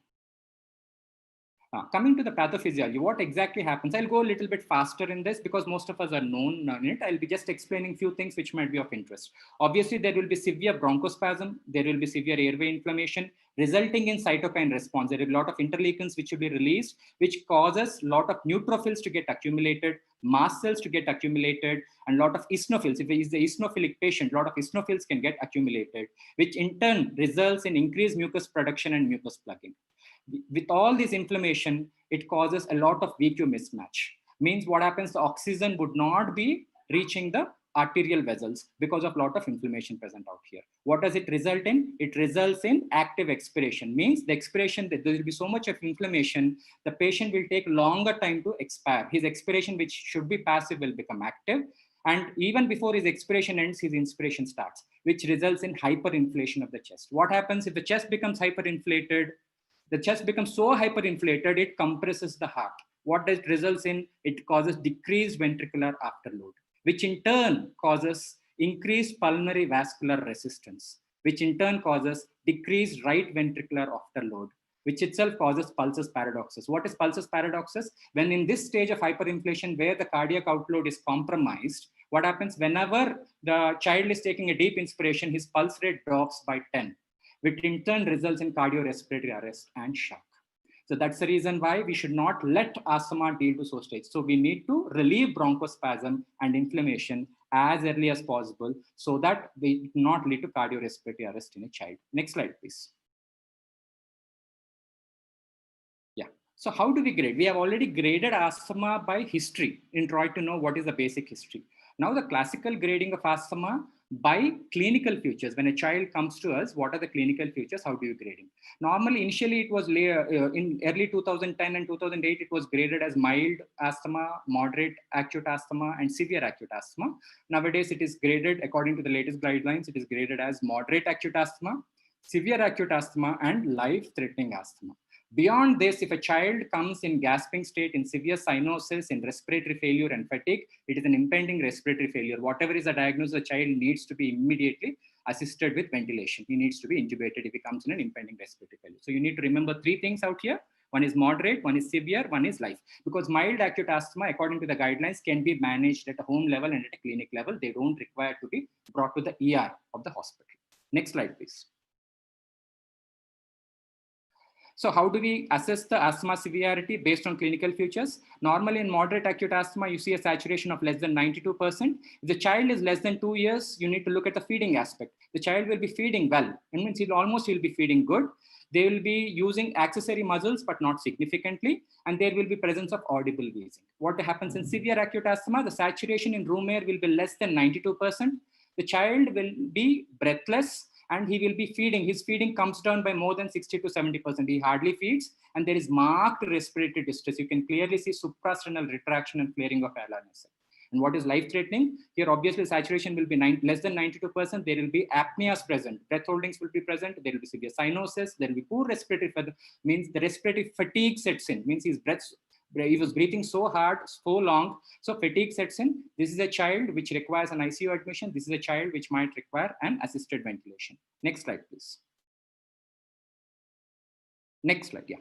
Coming to the pathophysiology, what exactly happens? I'll go a little bit faster in this because most of us are known in it. I'll be just explaining few things which might be of interest. Obviously, there will be severe bronchospasm. There will be severe airway inflammation resulting in cytokine response. There will be a lot of interleukins which will be released, which causes a lot of neutrophils to get accumulated, mast cells to get accumulated, and a lot of eosinophils. If he is the eosinophilic patient, a lot of eosinophils can get accumulated, which in turn results in increased mucus production and mucus plugging. With all this inflammation, it causes a lot of VQ mismatch. Means what happens, the oxygen would not be reaching the arterial vessels because of a lot of inflammation present out here. What does it result in? It results in active expiration. Means the expiration, that there will be so much of inflammation, the patient will take longer time to expire. His expiration, which should be passive, will become active. And even before his expiration ends, his inspiration starts, which results in hyperinflation of the chest. What happens if the chest becomes hyperinflated? The chest becomes so hyperinflated, it compresses the heart. What does it results in? It causes decreased ventricular afterload, which in turn causes increased pulmonary vascular resistance, which in turn causes decreased right ventricular afterload, which itself causes pulsus paradoxus. What is pulsus paradoxus? When in this stage of hyperinflation where the cardiac outload is compromised, what happens? Whenever the child is taking a deep inspiration, his pulse rate drops by 10. Which in turn results in cardiorespiratory arrest and shock. So that's the reason why we should not let asthma deal to so stage. So we need to relieve bronchospasm and inflammation as early as possible so that we do not lead to cardiorespiratory arrest in a child. Next slide, please. Yeah. So how do we grade? We have already graded asthma by history in trying to know what is the basic history. Now the classical grading of asthma by clinical features. When a child comes to us, what are the clinical features? How do you grade him? Normally, initially it was in early 2010 and 2008, it was graded as mild asthma, moderate acute asthma, and severe acute asthma. Nowadays, it is graded according to the latest guidelines. It is graded as moderate acute asthma, severe acute asthma, and life-threatening asthma. Beyond this, if a child comes in gasping state, in severe cyanosis, in respiratory failure and fatigue, it is an impending respiratory failure. Whatever is the diagnosis, the child needs to be immediately assisted with ventilation. He needs to be intubated if he comes in an impending respiratory failure. So you need to remember 3 things out here. One is moderate, one is severe, one is life. Because mild acute asthma, according to the guidelines, can be managed at a home level and at a clinic level. They don't require to be brought to the ER of the hospital. Next slide, please. So how do we assess the asthma severity based on clinical features? Normally in moderate acute asthma, you see a saturation of less than 92%. If the child is less than 2 years, you need to look at the feeding aspect. The child will be feeding well. It means he'll be feeding good. They will be using accessory muscles, but not significantly. And there will be presence of audible wheezing. What happens in severe acute asthma, the saturation in room air will be less than 92%. The child will be breathless, and he will be feeding. His feeding comes down by more than 60 to 70%. He hardly feeds, and there is marked respiratory distress. You can clearly see suprasternal retraction and flaring of alar nasal. And what is life-threatening? Here, obviously, saturation will be less than 92%. There will be apneas present. Breath holdings will be present. There will be severe cyanosis. There will be poor respiratory, means the respiratory fatigue sets in, means his breath, he was breathing so hard, so long, so fatigue sets in. This is a child which requires an ICU admission. This is a child which might require an assisted ventilation. Next slide, please. Next slide, yeah.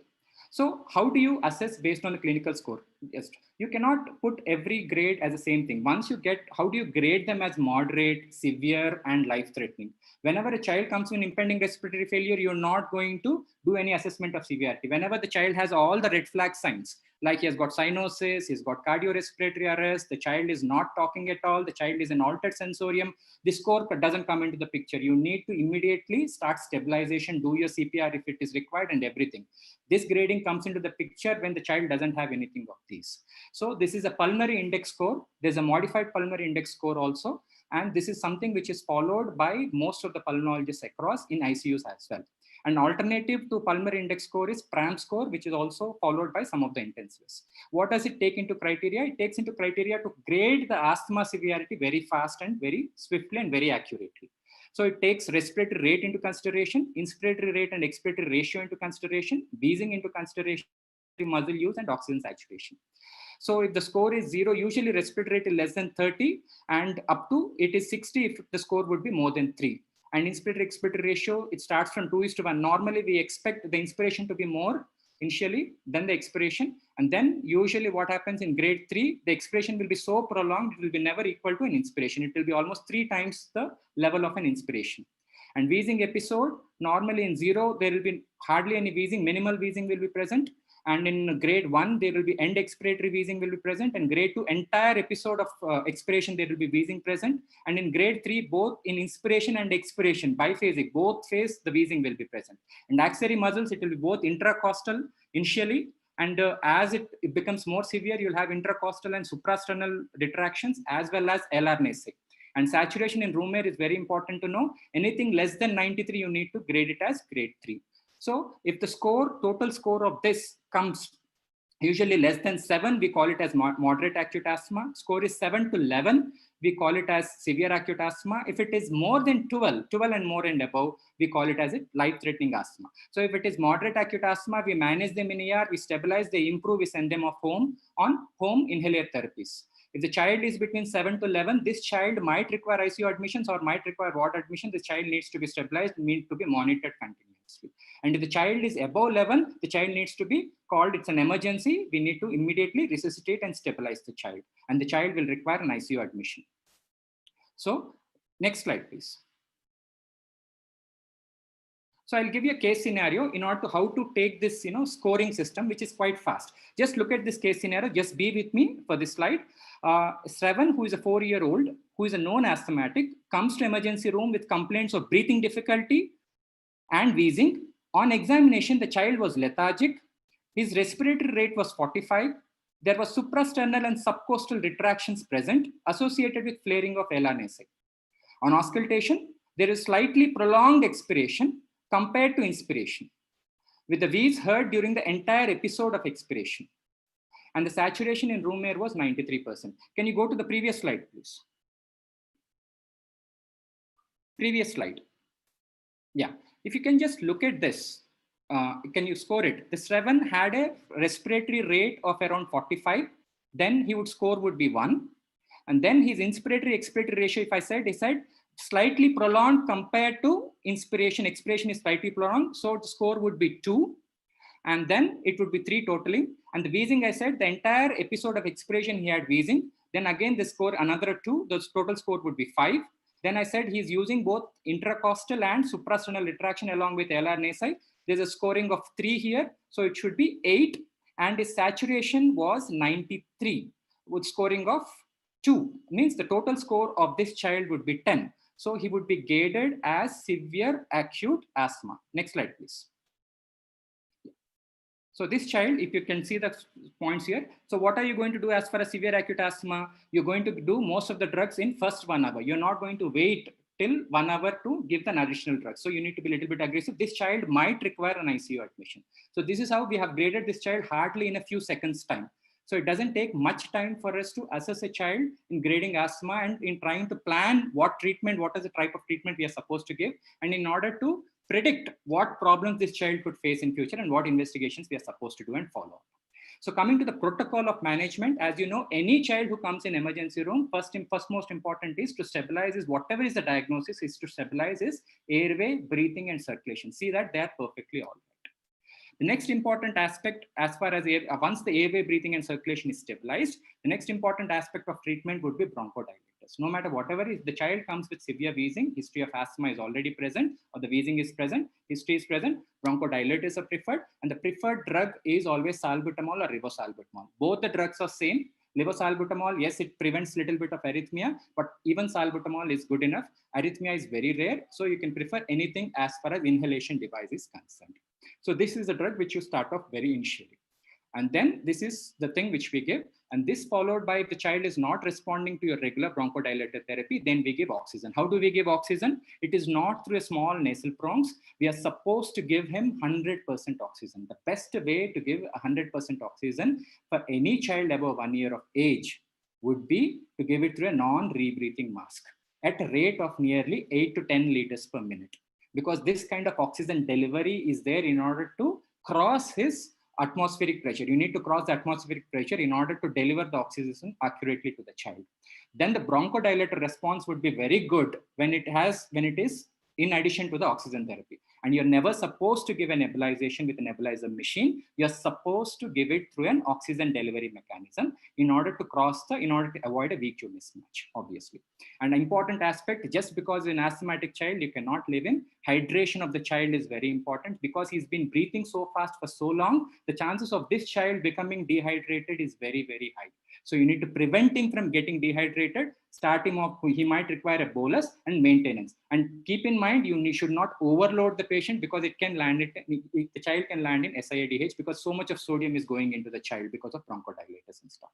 So how do you assess based on the clinical score? Yes, you cannot put every grade as the same thing. Once you get, how do you grade them as moderate, severe, and life-threatening? Whenever a child comes with impending respiratory failure, you're not going to do any assessment of severity. Whenever the child has all the red flag signs, like he has got cyanosis, he's got cardiorespiratory arrest, the child is not talking at all, the child is in altered sensorium, the score doesn't come into the picture. You need to immediately start stabilization, do your CPR if it is required, and everything. This grading comes into the picture when the child doesn't have anything of these. So this is a pulmonary index score. There's a modified pulmonary index score also. And this is something which is followed by most of the pulmonologists across in ICUs as well. An alternative to pulmonary index score is PRAM score, which is also followed by some of the intensivists. What does it take into criteria? It takes into criteria to grade the asthma severity very fast and very swiftly and very accurately. So it takes respiratory rate into consideration, inspiratory rate and expiratory ratio into consideration, wheezing into consideration, muscle use, and oxygen saturation. So if the score is 0, usually respiratory rate is less than 30, and up to it is 60 if the score would be more than 3. And inspiratory-expiratory ratio, it starts from 2:1. Normally, we expect the inspiration to be more initially than the expiration. And then usually what happens in grade 3, the expiration will be so prolonged, it will be never equal to an inspiration. It will be almost 3 times the level of an inspiration. And wheezing episode, normally in 0, there will be hardly any wheezing, minimal wheezing will be present. And in grade 1, there will be end expiratory wheezing will be present. And grade 2, entire episode of expiration, there will be wheezing present. And in grade 3, both in inspiration and expiration, biphasic, both phase, the wheezing will be present. And axillary muscles, it will be both intracostal initially. And as it becomes more severe, you'll have intracostal and suprasternal retractions as well as alar nasal. And saturation in room air is very important to know. Anything less than 93, you need to grade it as grade 3. So if the score, total score of this comes usually less than 7, we call it as moderate acute asthma. Score is 7 to 11, we call it as severe acute asthma. If it is more than 12 and more and above, we call it as a life-threatening asthma. So if it is moderate acute asthma, we manage them in ER, we stabilize, they improve, we send them off home on home inhaler therapies. If the child is between 7 to 11, this child might require ICU admissions or might require ward admission. This child needs to be stabilized, needs to be monitored continuously. And if the child is above 11, the child needs to be called, it's an emergency. We need to immediately resuscitate and stabilize the child. And the child will require an ICU admission. So next slide, please. So I'll give you a case scenario in order to how to take this, scoring system, which is quite fast. Just look at this case scenario. Just be with me for this slide. Shravan, who is a 4-year-old, who is a known asthmatic, comes to emergency room with complaints of breathing difficulty and wheezing. On examination, the child was lethargic. His respiratory rate was 45. There was suprasternal and subcostal retractions present associated with flaring of alar nasal. On auscultation, there is slightly prolonged expiration compared to inspiration, with the wheeze heard during the entire episode of expiration. And the saturation in room air was 93%. Can you go to the previous slide, please? Previous slide. Yeah. If you can just look at this, can you score it? The Shravan had a respiratory rate of around 45. Then he would score would be 1. And then his inspiratory expiratory ratio, if I said, he said slightly prolonged compared to inspiration. Expiration is slightly prolonged. So the score would be 2. And then it would be 3 totally. And the wheezing, I said, the entire episode of expiration, he had wheezing. Then again, the score, another 2. The total score would be 5. Then I said he's using both intracostal and suprasternal retraction along with LR nasi. There's a scoring of 3 here. So it should be 8. And his saturation was 93 with scoring of 2. Means the total score of this child would be 10. So he would be graded as severe acute asthma. Next slide, please. So this child, if you can see the points here. So what are you going to do as far as severe acute asthma? You're going to do most of the drugs in first 1 hour. You're not going to wait till 1 hour to give an additional drug. So you need to be a little bit aggressive. This child might require an ICU admission. So this is how we have graded this child hardly in a few seconds time. So it doesn't take much time for us to assess a child in grading asthma and in trying to plan what treatment, what is the type of treatment we are supposed to give. And in order to predict what problems this child could face in future and what investigations we are supposed to do and follow up. So coming to the protocol of management, as you know, any child who comes in emergency room, first most important is to stabilize is whatever is the diagnosis is to stabilize his airway, breathing and circulation. See that they are perfectly all right. The next important aspect as far as once the airway, breathing and circulation is stabilized, the next important aspect of treatment would be bronchodilators. No matter whatever is the child comes with severe wheezing, history of asthma is already present or the wheezing is present, history is present, bronchodilators are preferred and the preferred drug is always salbutamol or rivasalbutamol. Both the drugs are same. Levosalbutamol, yes, it prevents little bit of arrhythmia, but even salbutamol is good enough. Arrhythmia is very rare, so you can prefer anything as far as inhalation device is concerned. So this is the drug which you start off very initially. And then this is the thing which we give. And this followed by if the child is not responding to your regular bronchodilator therapy, then we give oxygen. How do we give oxygen? It is not through a small nasal prongs. We are supposed to give him 100% oxygen. The best way to give 100% oxygen for any child above 1 year of age would be to give it through a non-rebreathing mask at a rate of nearly 8 to 10 liters per minute. Because this kind of oxygen delivery is there in order to cross his atmospheric pressure. You need to cross the atmospheric pressure in order to deliver the oxygen accurately to the child. Then the bronchodilator response would be very good when it is in addition to the oxygen therapy. And you're never supposed to give a nebulization with a nebulizer machine. You're supposed to give it through an oxygen delivery mechanism in order to avoid a VQ mismatch, obviously. And an important aspect, just because in asthmatic child, you cannot live in, hydration of the child is very important because he's been breathing so fast for so long, the chances of this child becoming dehydrated is very, very high. So you need to prevent him from getting dehydrated, start him off, he might require a bolus and maintenance. And keep in mind, you should not overload the patient because it can land the child can land in SIADH because so much of sodium is going into the child because of bronchodilators and stuff.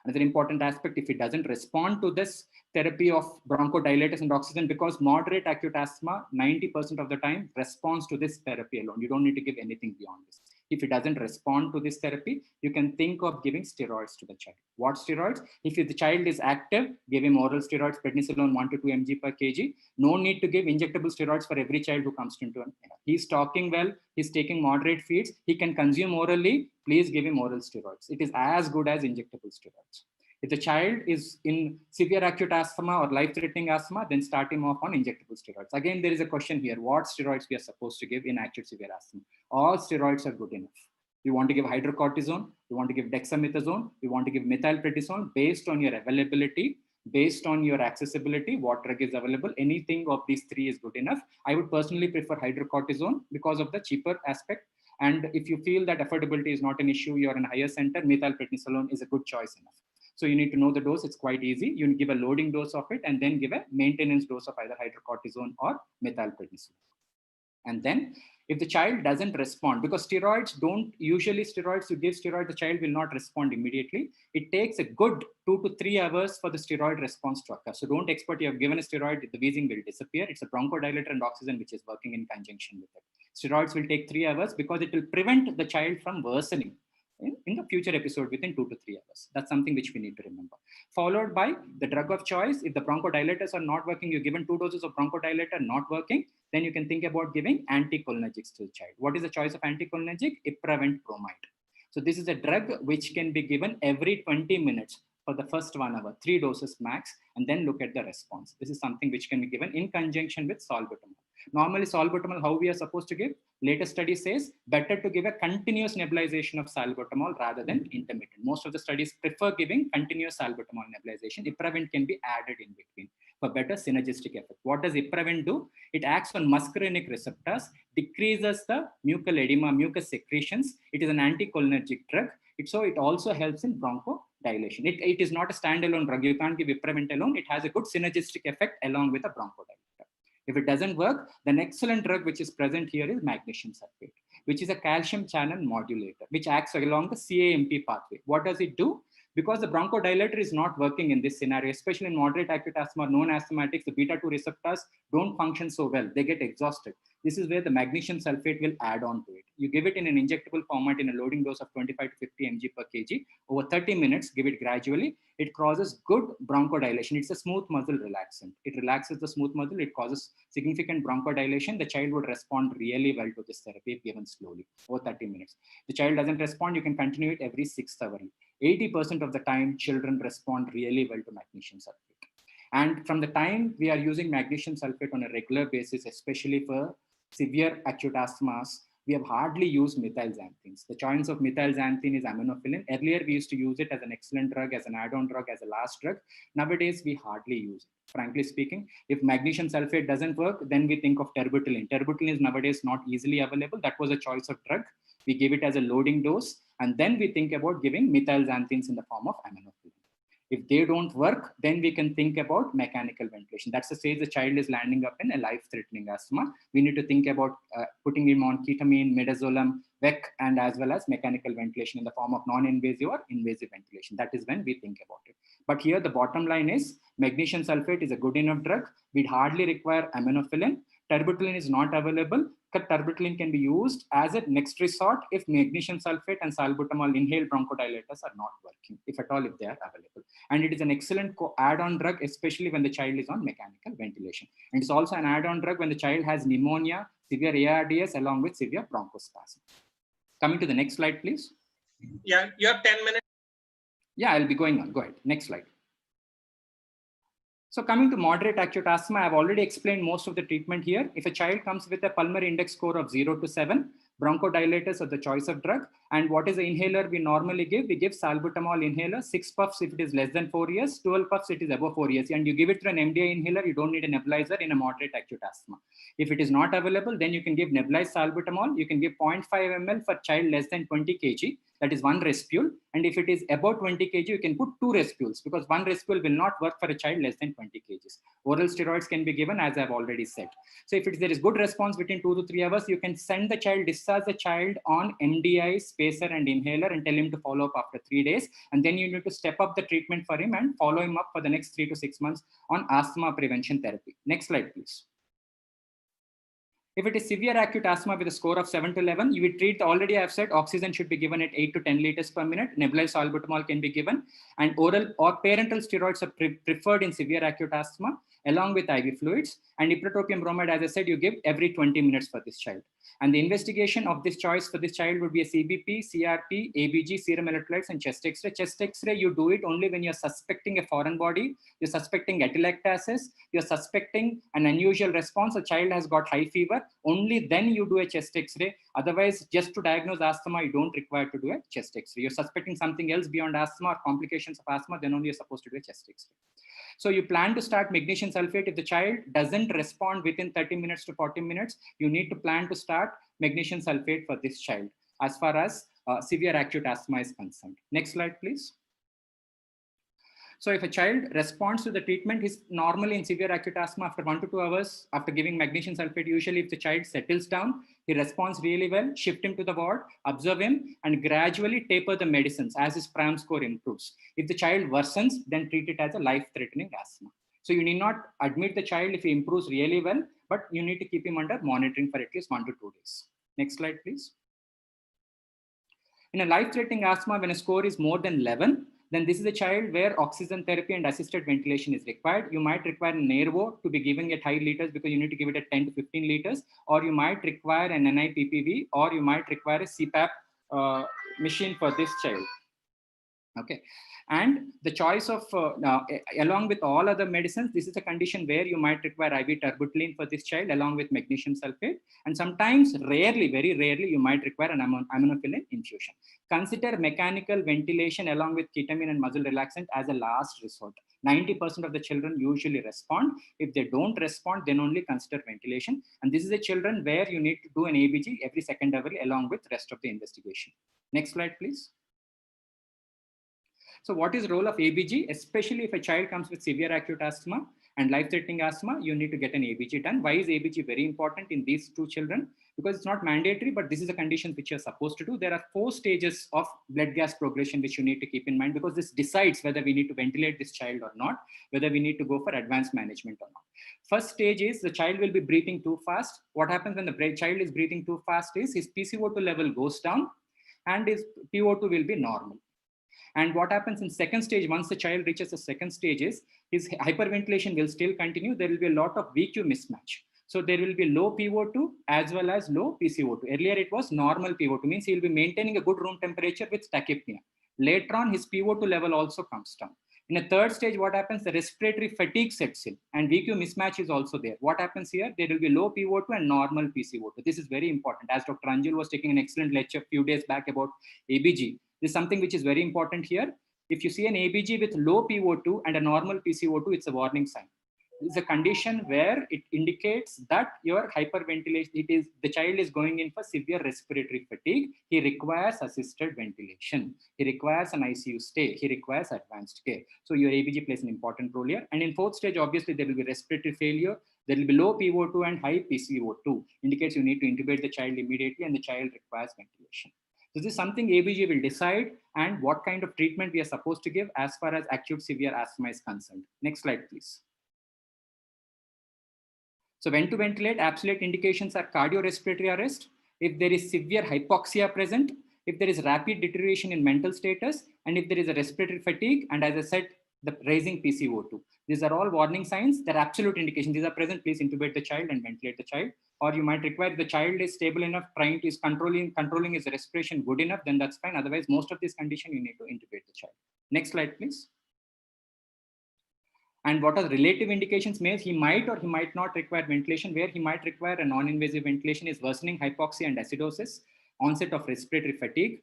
Another important aspect, if it doesn't respond to this therapy of bronchodilators and oxygen, because moderate acute asthma, 90% of the time responds to this therapy alone. You don't need to give anything beyond this. If it doesn't respond to this therapy, you can think of giving steroids to the child. What steroids? If the child is active, give him oral steroids, prednisolone 1 to 2 mg per kg. No need to give injectable steroids for every child who comes into an. He's talking well, he's taking moderate feeds, he can consume orally, please give him oral steroids. It is as good as injectable steroids. If the child is in severe acute asthma or life-threatening asthma, then start him off on injectable steroids. Again, there is a question here, what steroids we are supposed to give in acute severe asthma? All steroids are good enough. You want to give hydrocortisone, you want to give dexamethasone, you want to give methylprednisolone based on your availability, based on your accessibility, what drug is available, anything of these three is good enough. I would personally prefer hydrocortisone because of the cheaper aspect. And if you feel that affordability is not an issue, you're in a higher center, methylprednisolone is a good choice enough. So you need to know the dose, it's quite easy. You give a loading dose of it and then give a maintenance dose of either hydrocortisone or methylprednisolone. And then if the child doesn't respond, because steroids don't usually you give steroid, the child will not respond immediately. It takes a good 2 to 3 hours for the steroid response to occur. So don't expect you have given a steroid, the wheezing will disappear. It's a bronchodilator and oxygen which is working in conjunction with it. Steroids will take 3 hours because it will prevent the child from worsening in the future episode within 2 to 3 hours. That's something which we need to remember. Followed by the drug of choice. If the bronchodilators are not working, you're given 2 doses of bronchodilator, not working, then you can think about giving anticholinergics to the child. What is the choice of anticholinergic? Ipravent bromide. So this is a drug which can be given every 20 minutes for the first 1 hour, 3 doses max, and then look at the response. This is something which can be given in conjunction with salbutamol. Normally salbutamol, how we are supposed to give? Latest study says better to give a continuous nebulization of salbutamol rather than intermittent. Most of the studies prefer giving continuous salbutamol nebulization. Ipravent can be added in between for better synergistic effect. What does Ipravent do? It acts on muscarinic receptors, decreases the mucal edema, mucus secretions. It is an anticholinergic drug. So it also helps in bronchodilation. It is not a standalone drug. You can't give Ipravent alone. It has a good synergistic effect along with a bronchodilator. If it doesn't work, then excellent drug which is present here is magnesium sulfate, which is a calcium channel modulator, which acts along the CAMP pathway. What does it do? Because the bronchodilator is not working in this scenario, especially in moderate acute asthma or known asthmatics, the beta-2 receptors don't function so well. They get exhausted. This is where the magnesium sulfate will add on to it. You give it in an injectable format in a loading dose of 25 to 50 mg per kg. Over 30 minutes, give it gradually. It causes good bronchodilation. It's a smooth muscle relaxant. It relaxes the smooth muscle. It causes significant bronchodilation. The child would respond really well to this therapy if given slowly over 30 minutes. The child doesn't respond, you can continue it every 6th hour. 80% of the time, children respond really well to magnesium sulfate. And from the time we are using magnesium sulfate on a regular basis, especially for severe acute asthmas, we have hardly used methylxanthines. The choice of methylxanthine is aminophylline. Earlier, we used to use it as an excellent drug, as an add-on drug, as a last drug. Nowadays, we hardly use it. Frankly speaking, if magnesium sulfate doesn't work, then we think of terbutaline. Terbutaline is nowadays not easily available. That was a choice of drug. We give it as a loading dose, and then we think about giving methylxanthines in the form of aminophylline. If they don't work, then we can think about mechanical ventilation. That's the stage the child is landing up in a life-threatening asthma. We need to think about putting him on ketamine, midazolam, VEC, and as well as mechanical ventilation in the form of non-invasive or invasive ventilation. That is when we think about it. But here the bottom line is magnesium sulfate is a good enough drug. We'd hardly require aminophylline. Terbutaline is not available. Terbutaline can be used as a next resort if magnesium sulfate and salbutamol inhaled bronchodilators are not working, if at all, if they are available. And it is an excellent add-on drug, especially when the child is on mechanical ventilation. And it's also an add-on drug when the child has pneumonia, severe ARDS, along with severe bronchospasm. Coming to the next slide, please. Yeah, you have 10 minutes. Yeah, I'll be going on. Go ahead. Next slide. So coming to moderate acute asthma, I've already explained most of the treatment here. If a child comes with a pulmonary index score of 0 to 7, bronchodilators are the choice of drug. And what is the inhaler we normally give? We give salbutamol inhaler, 6 puffs if it is less than 4 years, 12 puffs if it is above 4 years. And you give it through an MDI inhaler, you don't need a nebulizer in a moderate acute asthma. If it is not available, then you can give nebulized salbutamol. You can give 0.5 ml for child less than 20 kg. That is 1 respule. And if it is above 20 kg, you can put 2 respules because 1 respule will not work for a child less than 20 kg. Oral steroids can be given, as I've already said. So if there is good response within 2 to 3 hours, you can send the child, discharge the child on MDI, spacer, and inhaler and tell him to follow up after 3 days. And then you need to step up the treatment for him and follow him up for the next 3 to 6 months on asthma prevention therapy. Next slide, please. If it is severe acute asthma with a score of 7 to 11, you will treat, already I've said, oxygen should be given at 8 to 10 liters per minute. Nebulized salbutamol can be given, and oral or parenteral steroids are preferred in severe acute asthma, along with IV fluids. And ipratropium bromide, as I said, you give every 20 minutes for this child. And the investigation of this choice for this child would be a CBP, CRP, ABG, serum electrolytes, and chest X-ray. Chest X-ray, you do it only when you're suspecting a foreign body, you're suspecting atelectasis, you're suspecting an unusual response, a child has got high fever, only then you do a chest X-ray. Otherwise, just to diagnose asthma, you don't require to do a chest X-ray. You're suspecting something else beyond asthma or complications of asthma, then only you're supposed to do a chest X-ray. So you plan to start magnesium sulfate. If the child doesn't respond within 30 minutes to 40 minutes, you need to plan to start magnesium sulfate for this child as far as severe acute asthma is concerned. Next slide, please. So if a child responds to the treatment, he's normally in severe acute asthma after 1 to 2 hours after giving magnesium sulfate. Usually if the child settles down, he responds really well, shift him to the ward, observe him, and gradually taper the medicines as his PRAM score improves. If the child worsens, then treat it as a life-threatening asthma. So you need not admit the child if he improves really well, but you need to keep him under monitoring for at least 1 to 2 days. Next slide, please. In a life-threatening asthma, when a score is more than 11, then this is a child where oxygen therapy and assisted ventilation is required. You might require an airvo to be given at high liters because you need to give it at 10 to 15 liters, or you might require an NIPPV, or you might require a CPAP machine for this child. Okay, and the choice of along with all other medicines, this is a condition where you might require IV terbutaline for this child along with magnesium sulfate, and sometimes, rarely, very rarely, you might require an aminophylline infusion. Consider mechanical ventilation along with ketamine and muscle relaxant as a last resort. 90% of the children usually respond. If they don't respond, then only consider ventilation. And this is a children where you need to do an ABG every second hour along with rest of the investigation. Next slide, please. So what is the role of ABG? Especially if a child comes with severe acute asthma and life-threatening asthma, you need to get an ABG done. Why is ABG very important in these two children? Because it's not mandatory, but this is a condition which you're supposed to do. There are 4 stages of blood gas progression which you need to keep in mind, because this decides whether we need to ventilate this child or not, whether we need to go for advanced management or not. First stage is the child will be breathing too fast. What happens when the child is breathing too fast is his PCO2 level goes down and his PO2 will be normal. And what happens in second stage, once the child reaches the second stage, is his hyperventilation will still continue. There will be a lot of VQ mismatch. So there will be low PO2 as well as low PCO2. Earlier it was normal PO2, means he will be maintaining a good room temperature with tachypnea. Later on, his PO2 level also comes down. In a third stage, what happens? The respiratory fatigue sets in and VQ mismatch is also there. What happens here? There will be low PO2 and normal PCO2. This is very important. As Dr. Anjul was taking an excellent lecture a few days back about ABG. This is something which is very important here. If you see an ABG with low PO2 and a normal PCO2, it's a warning sign. This is a condition where it indicates that your hyperventilation, the child is going in for severe respiratory fatigue. He requires assisted ventilation. He requires an ICU stay. He requires advanced care. So your ABG plays an important role here. And in fourth stage, obviously there will be respiratory failure. There will be low PO2 and high PCO2. Indicates you need to intubate the child immediately and the child requires ventilation. This is something ABG will decide, and what kind of treatment we are supposed to give as far as acute severe asthma is concerned. Next slide, please. So when to ventilate, absolute indications are cardiorespiratory arrest, if there is severe hypoxia present, if there is rapid deterioration in mental status, and if there is a respiratory fatigue, and as I said, the rising PCO2. These are all warning signs. They're absolute indications. These are present. Please intubate the child and ventilate the child. Or you might require, the child is stable enough, is controlling his respiration good enough, then that's fine. Otherwise, most of this condition, you need to intubate the child. Next slide, please. And what are relative indications? Means he might or he might not require ventilation. Where he might require a non-invasive ventilation is worsening hypoxia and acidosis, onset of respiratory fatigue,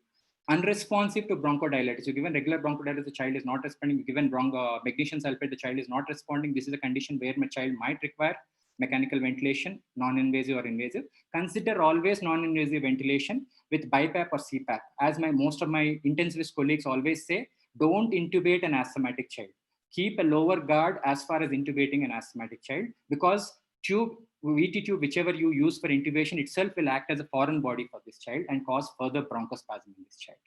unresponsive to bronchodilators. So given regular bronchodilators, the child is not responding. Given magnesium sulfate, the child is not responding. This is a condition where my child might require mechanical ventilation, non-invasive or invasive. Consider always non-invasive ventilation with BiPAP or CPAP. As most of my intensivist colleagues always say, don't intubate an asthmatic child. Keep a lower guard as far as intubating an asthmatic child, because VT tube, whichever you use for intubation itself, will act as a foreign body for this child and cause further bronchospasm in this child.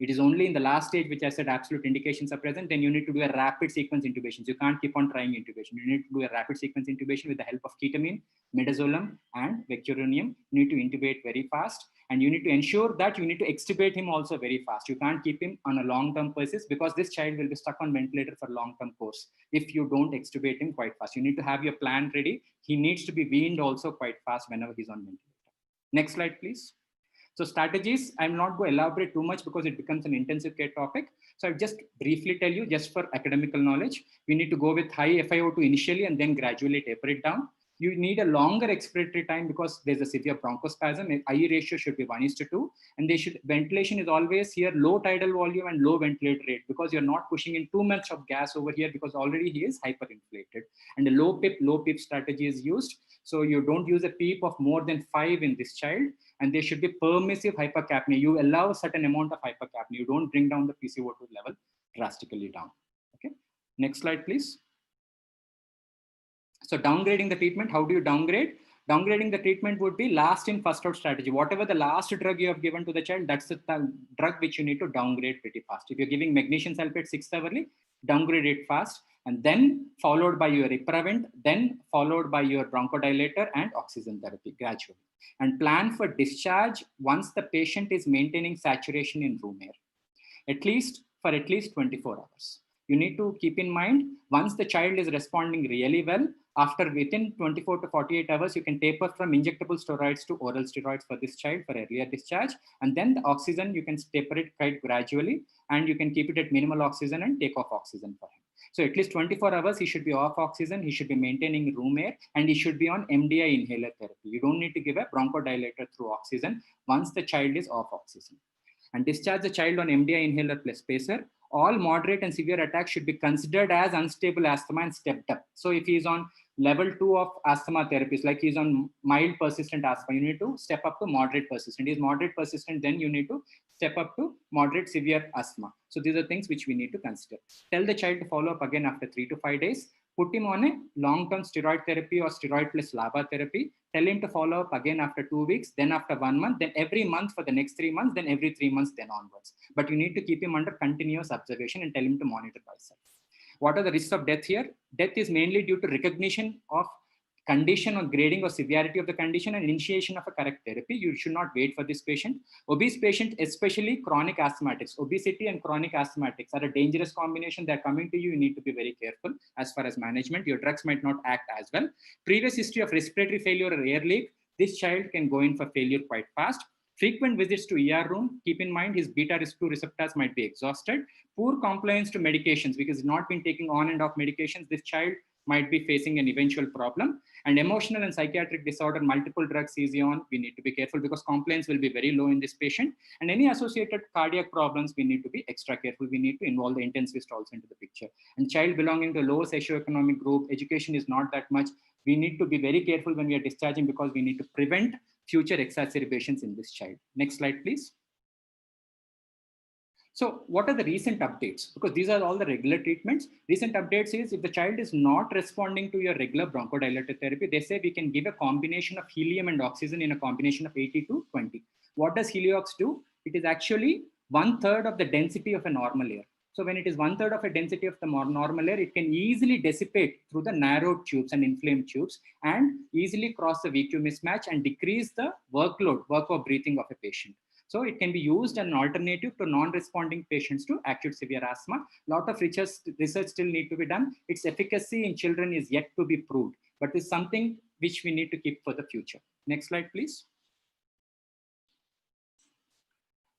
It is only in the last stage, which I said absolute indications are present, then you need to do a rapid sequence intubation. You can't keep on trying intubation. You need to do a rapid sequence intubation with the help of ketamine, midazolam, and vecuronium. You need to intubate very fast, and you need to ensure that you need to extubate him also very fast. You can't keep him on a long-term basis, because this child will be stuck on ventilator for long-term course if you don't extubate him quite fast. You need to have your plan ready. He needs to be weaned also quite fast whenever he's on ventilator. Next slide, please. So strategies, I'm not going to elaborate too much because it becomes an intensive care topic. So I'll just briefly tell you, just for academical knowledge, we need to go with high FiO2 initially and then gradually taper it down. You need a longer expiratory time because there's a severe bronchospasm. IE ratio should be 1:2. And ventilation is always here, low tidal volume and low ventilator rate, because you're not pushing in too much of gas over here because already he is hyperinflated. And a low PIP strategy is used. So you don't use a PEEP of more than 5 in this child. And there should be permissive hypercapnia. You allow a certain amount of hypercapnia. You don't bring down the PCO2 level drastically down. Okay. Next slide, please. So downgrading the treatment, how do you downgrade? Downgrading the treatment would be last in, first out strategy. Whatever the last drug you have given to the child, that's the drug which you need to downgrade pretty fast. If you're giving magnesium sulfate 6th hourly, downgrade it fast, and then followed by your Ipravent, then followed by your bronchodilator and oxygen therapy gradually. And plan for discharge once the patient is maintaining saturation in room air. At least for at least 24 hours. You need to keep in mind, once the child is responding really well, after within 24 to 48 hours, you can taper from injectable steroids to oral steroids for this child for earlier discharge. And then the oxygen, you can taper it quite gradually, and you can keep it at minimal oxygen and take off oxygen for him. So at least 24 hours, he should be off oxygen, he should be maintaining room air, and he should be on MDI inhaler therapy. You don't need to give a bronchodilator through oxygen once the child is off oxygen. And discharge the child on MDI inhaler plus pacer. All moderate and severe attacks should be considered as unstable asthma and stepped up. So if he is on level 2 of asthma therapies, like he's on mild persistent asthma, you need to step up to moderate persistent. Is moderate persistent, then you need to step up to moderate severe asthma. So these are things which we need to consider. Tell the child to follow up again after 3 to 5 days. Put him on a long-term steroid therapy or steroid plus LABA therapy. Tell him to follow up again after 2 weeks, then after 1 month, then every month for the next 3 months, then every 3 months, then onwards. But you need to keep him under continuous observation and tell him to monitor by himself. What are the risks of death here? Death is mainly due to recognition of condition or grading or severity of the condition and initiation of a correct therapy. You should not wait for this patient. Obese patient, especially chronic asthmatics. Obesity and chronic asthmatics are a dangerous combination. They're coming to you. You need to be very careful as far as management. Your drugs might not act as well. Previous history of respiratory failure or air leak. This child can go in for failure quite fast. Frequent visits to ER room. Keep in mind his beta risk2 receptors might be exhausted. Poor compliance to medications because he's not been taking on and off medications. This child might be facing an eventual problem. And emotional and psychiatric disorder, multiple drugs he's on, we need to be careful because compliance will be very low in this patient. And any associated cardiac problems, we need to be extra careful. We need to involve the intensivist also into the picture. And child belonging to a low socioeconomic group, education is not that much. We need to be very careful when we are discharging because we need to prevent future exacerbations in this child. Next slide, please. So what are the recent updates? Because these are all the regular treatments. Recent updates is if the child is not responding to your regular bronchodilator therapy, they say we can give a combination of helium and oxygen in a combination of 80 to 20. What does Heliox do? It is actually 1/3 of the density of a normal air. So when it is 1/3 of a density of the normal air, it can easily dissipate through the narrowed tubes and inflamed tubes and easily cross the VQ mismatch and decrease the work of breathing of a patient. So it can be used as an alternative to non-responding patients to acute severe asthma. A lot of research still need to be done. Its efficacy in children is yet to be proved, but it's something which we need to keep for the future. Next slide, please.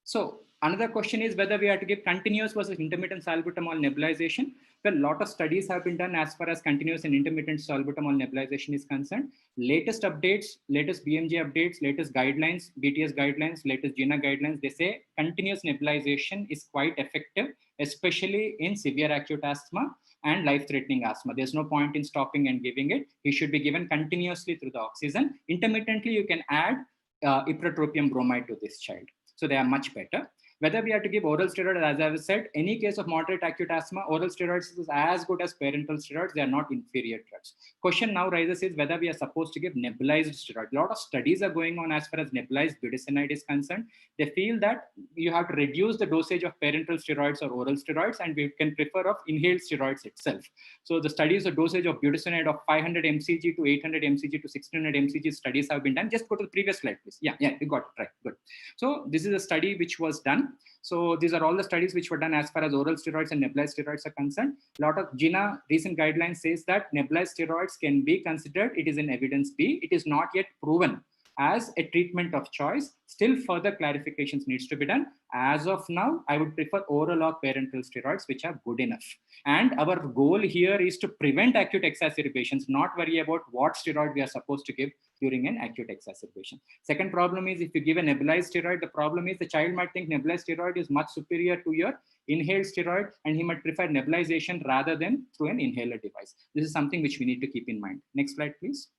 So another question is whether we have to give continuous versus intermittent salbutamol nebulization. Well, a lot of studies have been done as far as continuous and intermittent salbutamol nebulization is concerned. Latest updates, latest BMJ updates, latest guidelines, BTS guidelines, latest GINA guidelines, they say continuous nebulization is quite effective, especially in severe acute asthma and life-threatening asthma. There's no point in stopping and giving it. It should be given continuously through the oxygen. Intermittently, you can add ipratropium bromide to this child. So they are much better. Whether we have to give oral steroids, as I have said, any case of moderate acute asthma, oral steroids is as good as parenteral steroids. They are not inferior drugs. Question now rises is whether we are supposed to give nebulized steroids. A lot of studies are going on as far as nebulized budesonide is concerned. They feel that you have to reduce the dosage of parenteral steroids or oral steroids, and we can prefer of inhaled steroids itself. So the studies of dosage of budesonide of 500 mcg to 800 mcg to 1600 mcg studies have been done. Just go to the previous slide, please. Yeah, you got it right. Good. So this is a study which was done. So these are all the studies which were done as far as oral steroids and nebulized steroids are concerned. A lot of GINA recent guidelines says that nebulized steroids can be considered. It is in evidence B. It is not yet proven as a treatment of choice. Still further clarifications needs to be done. As of now, I would prefer oral or parenteral steroids, which are good enough. And our goal here is to prevent acute exacerbations, not worry about what steroid we are supposed to give during an acute exacerbation. Second problem is if you give a nebulized steroid, the problem is the child might think nebulized steroid is much superior to your inhaled steroid, and he might prefer nebulization rather than through an inhaler device. This is something which we need to keep in mind. Next slide, please.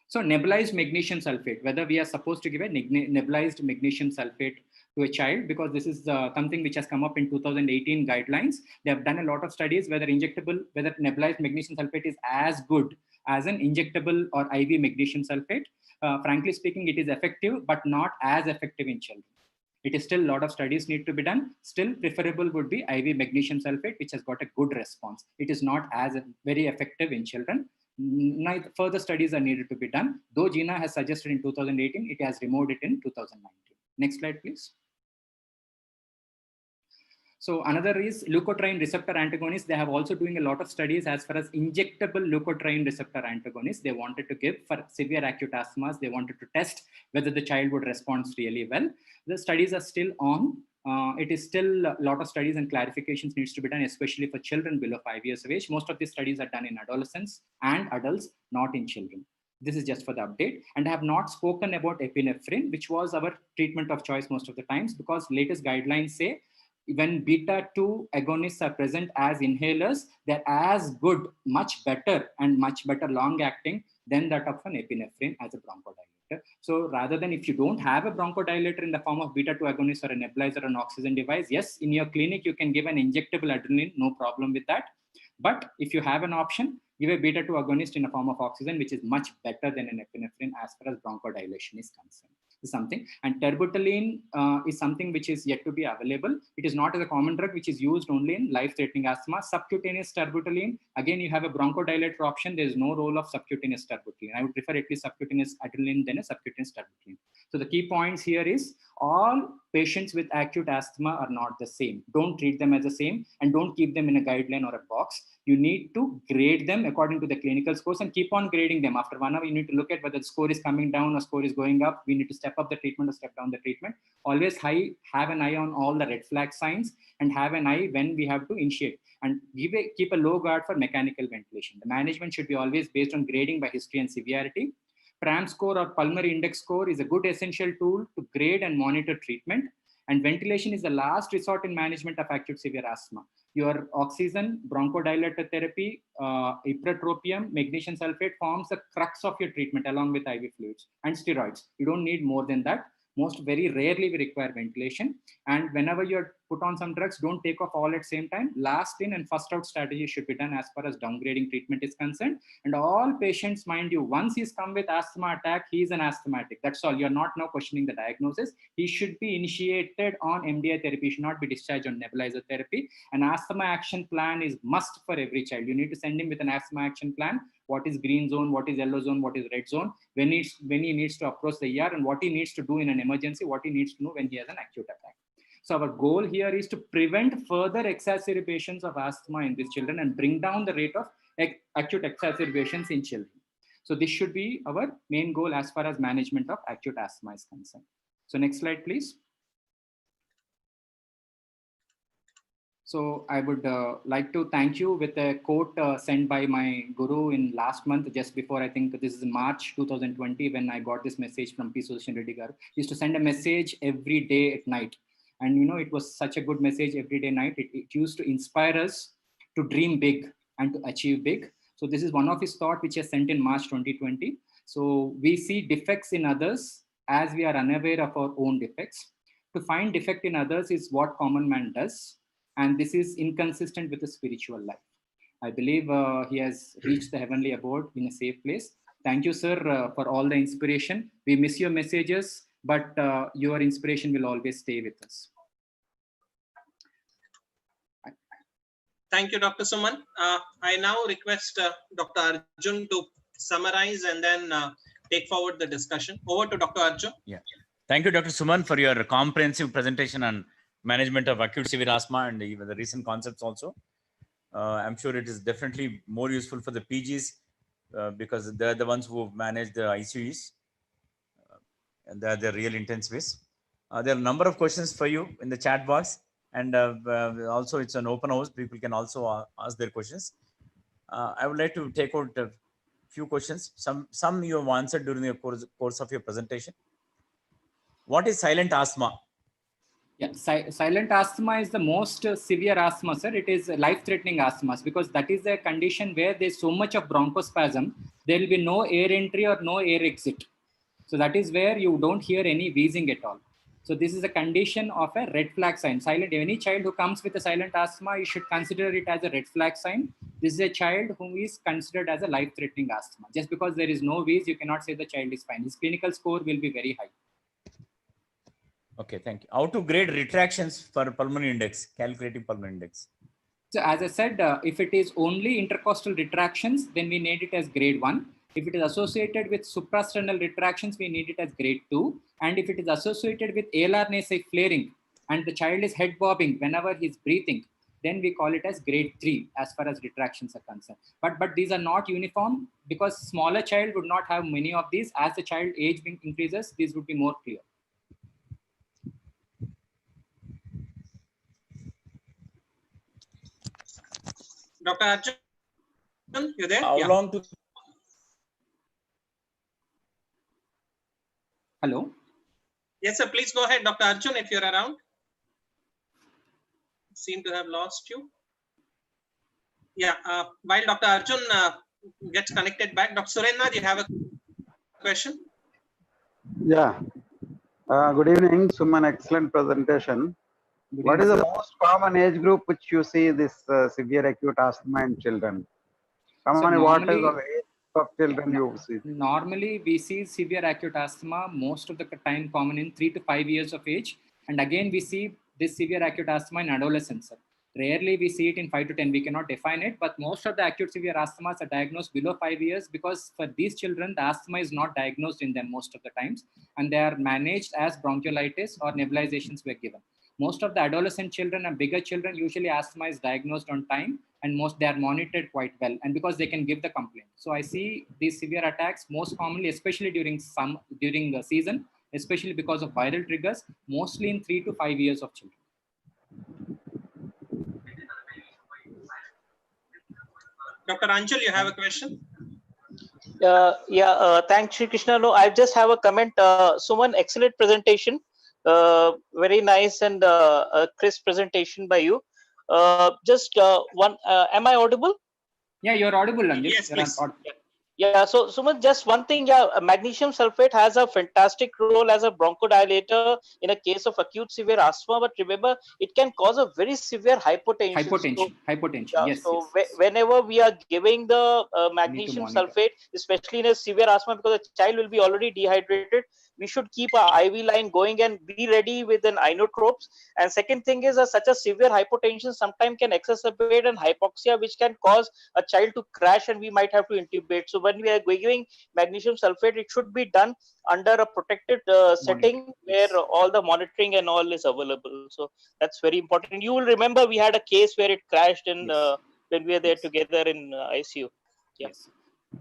So nebulized magnesium sulfate, whether we are supposed to give a nebulized magnesium sulfate to a child, because this is something which has come up in 2018 guidelines. They have done a lot of studies whether nebulized magnesium sulfate is as good as an injectable or IV magnesium sulfate. Frankly speaking, it is effective, but not as effective in children. It is still a lot of studies need to be done. Still preferable would be IV magnesium sulfate, which has got a good response. It is not as very effective in children. Further studies are needed to be done. Though GINA has suggested in 2018, it has removed it in 2019. Next slide, please. So another is leukotriene receptor antagonists. They have also doing a lot of studies as far as injectable leukotriene receptor antagonists they wanted to give for severe acute asthmas. They wanted to test whether the child would respond really well. The studies are still on. It is still a lot of studies and clarifications needs to be done, especially for children below 5 years of age. Most of these studies are done in adolescents and adults, not in children. This is just for the update. And I have not spoken about epinephrine, which was our treatment of choice most of the times, because latest guidelines say when beta-2 agonists are present as inhalers, they're as good, much better long acting than that of an epinephrine as a bronchodilator. So rather than, if you don't have a bronchodilator in the form of beta-2 agonist or a nebulizer or an oxygen device, yes, in your clinic, you can give an injectable adrenaline, no problem with that. But if you have an option, give a beta-2 agonist in a form of oxygen, which is much better than an epinephrine as far as bronchodilation is concerned. Something. And terbutaline is something which is yet to be available. It is not as a common drug which is used only in life-threatening asthma. Subcutaneous terbutaline, again, you have a bronchodilator option. There is no role of subcutaneous terbutaline. I would prefer at least subcutaneous adrenaline than a subcutaneous terbutaline. So the key points here is all patients with acute asthma are not the same. Don't treat them as the same and don't keep them in a guideline or a box. You need to grade them according to the clinical scores and keep on grading them. After 1 hour, you need to look at whether the score is coming down or score is going up. We need to step up the treatment or step down the treatment. Always have an eye on all the red flag signs and have an eye when we have to initiate, and keep a low guard for mechanical ventilation. The management should be always based on grading by history and severity. PRAM score or pulmonary index score is a good essential tool to grade and monitor treatment. And ventilation is the last resort in management of acute severe asthma. Your oxygen, bronchodilator therapy, ipratropium, magnesium sulfate forms the crux of your treatment along with IV fluids and steroids. You don't need more than that. Very rarely we require ventilation. And whenever you're put on some drugs, don't take off all at the same time. Last in and first out strategy should be done as far as downgrading treatment is concerned. And all patients, mind you, once he's come with asthma attack, he's an asthmatic. That's all. You're not now questioning the diagnosis. He should be initiated on MDI therapy. He should not be discharged on nebulizer therapy. An asthma action plan is must for every child. You need to send him with an asthma action plan. What is green zone, what is yellow zone, what is red zone, when he needs to approach the ER, and what he needs to do in an emergency, what he needs to know when he has an acute attack. So our goal here is to prevent further exacerbations of asthma in these children and bring down the rate of acute exacerbations in children. So this should be our main goal as far as management of acute asthma is concerned. So next slide, please. So I would like to thank you with a quote sent by my guru in last month, just before, I think this is March 2020, when I got this message from P. Sudarshan Reddy Garu. He used to send a message every day at night. And you know, it was such a good message every day night. It used to inspire us to dream big and to achieve big. So this is one of his thoughts which he sent in March 2020. So we see defects in others as we are unaware of our own defects. To find defect in others is what common man does. And this is inconsistent with the spiritual life. I believe he has reached the heavenly abode in a safe place. Thank you, sir, for all the inspiration. We miss your messages, but your inspiration will always stay with us. Thank you, Dr. Suman. I now request Dr. Arjun to summarize and then take forward the discussion. Over to Dr. Arjun. Yeah. Thank you, Dr. Suman, for your comprehensive presentation on management of acute severe asthma and even the recent concepts also. I'm sure it is definitely more useful for the PGs because they're the ones who manage the ICUs and they're the real intensivists. There are a number of questions for you in the chat box, and also it's an open house. People can also ask their questions. I would like to take out a few questions. Some you have answered during the course of your presentation. What is silent asthma? Yeah, silent asthma is the most severe asthma, sir. It is life-threatening asthmas because that is a condition where there's so much of bronchospasm, there will be no air entry or no air exit. So that is where you don't hear any wheezing at all. So this is a condition of a red flag sign. Any child who comes with a silent asthma, you should consider it as a red flag sign. This is a child who is considered as a life-threatening asthma. Just because there is no wheeze, you cannot say the child is fine. His clinical score will be very high. Okay, thank you. How to grade retractions for pulmonary index, calculating pulmonary index? So as I said, if it is only intercostal retractions, then we need it as grade 1. If it is associated with suprasternal retractions, we need it as grade 2. And if it is associated with alar nasi flaring and the child is head bobbing whenever he's breathing, then we call it as grade 3 as far as retractions are concerned. But these are not uniform, because smaller child would not have many of these. As the child age increases, these would be more clear. Dr. Arjun, you there? How Yeah. long to? Hello? Yes, sir. Please go ahead, Dr. Arjun, if you're around. Seem to have lost you. Yeah. While Dr. Arjun gets connected back, Dr. Surendra, do you have a question? Yeah. Good evening, Suman. Excellent presentation. Good What is evening, the sir. most common age group which you see this severe acute asthma in children? Commonly, what is the normally- age of children you see? Normally, we see severe acute asthma most of the time common in 3 to 5 years of age. And again, we see this severe acute asthma in adolescents. Rarely we see it in 5 to 10. We cannot define it, but most of the acute severe asthmas are diagnosed below 5 years, because for these children, the asthma is not diagnosed in them most of the times, and they are managed as bronchiolitis or nebulizations were given. Most of the adolescent children and bigger children, usually asthma is diagnosed on time, and they are monitored quite well, and because they can give the complaint. So I see these severe attacks most commonly, especially during the season, especially because of viral triggers, mostly in 3 to 5 years of children. Dr. Anshul, you have a question? Thanks, Shri Krishna. No, I just have a comment. Suman, excellent presentation. Very nice and crisp presentation by you. Just one, am I audible? Yeah, you're audible, Anjit. Yes, please. Yeah, so Suman, just one thing, magnesium sulfate has a fantastic role as a bronchodilator in a case of acute severe asthma, but remember, it can cause a very severe hypotension. Hypotension, Yeah, yes. so yes. whenever we are giving the magnesium monitor. sulfate, especially in a severe asthma, because the child will be already dehydrated, we should keep our IV line going and be ready with an inotropes. And second thing is such a severe hypotension sometimes can exacerbate an hypoxia, which can cause a child to crash, and we might have to intubate. So when we are giving magnesium sulfate, it should be done under a protected setting where all the monitoring and all is available. So that's very important. You will remember we had a case where it crashed in when we were there together in ICU. Yeah. Yes.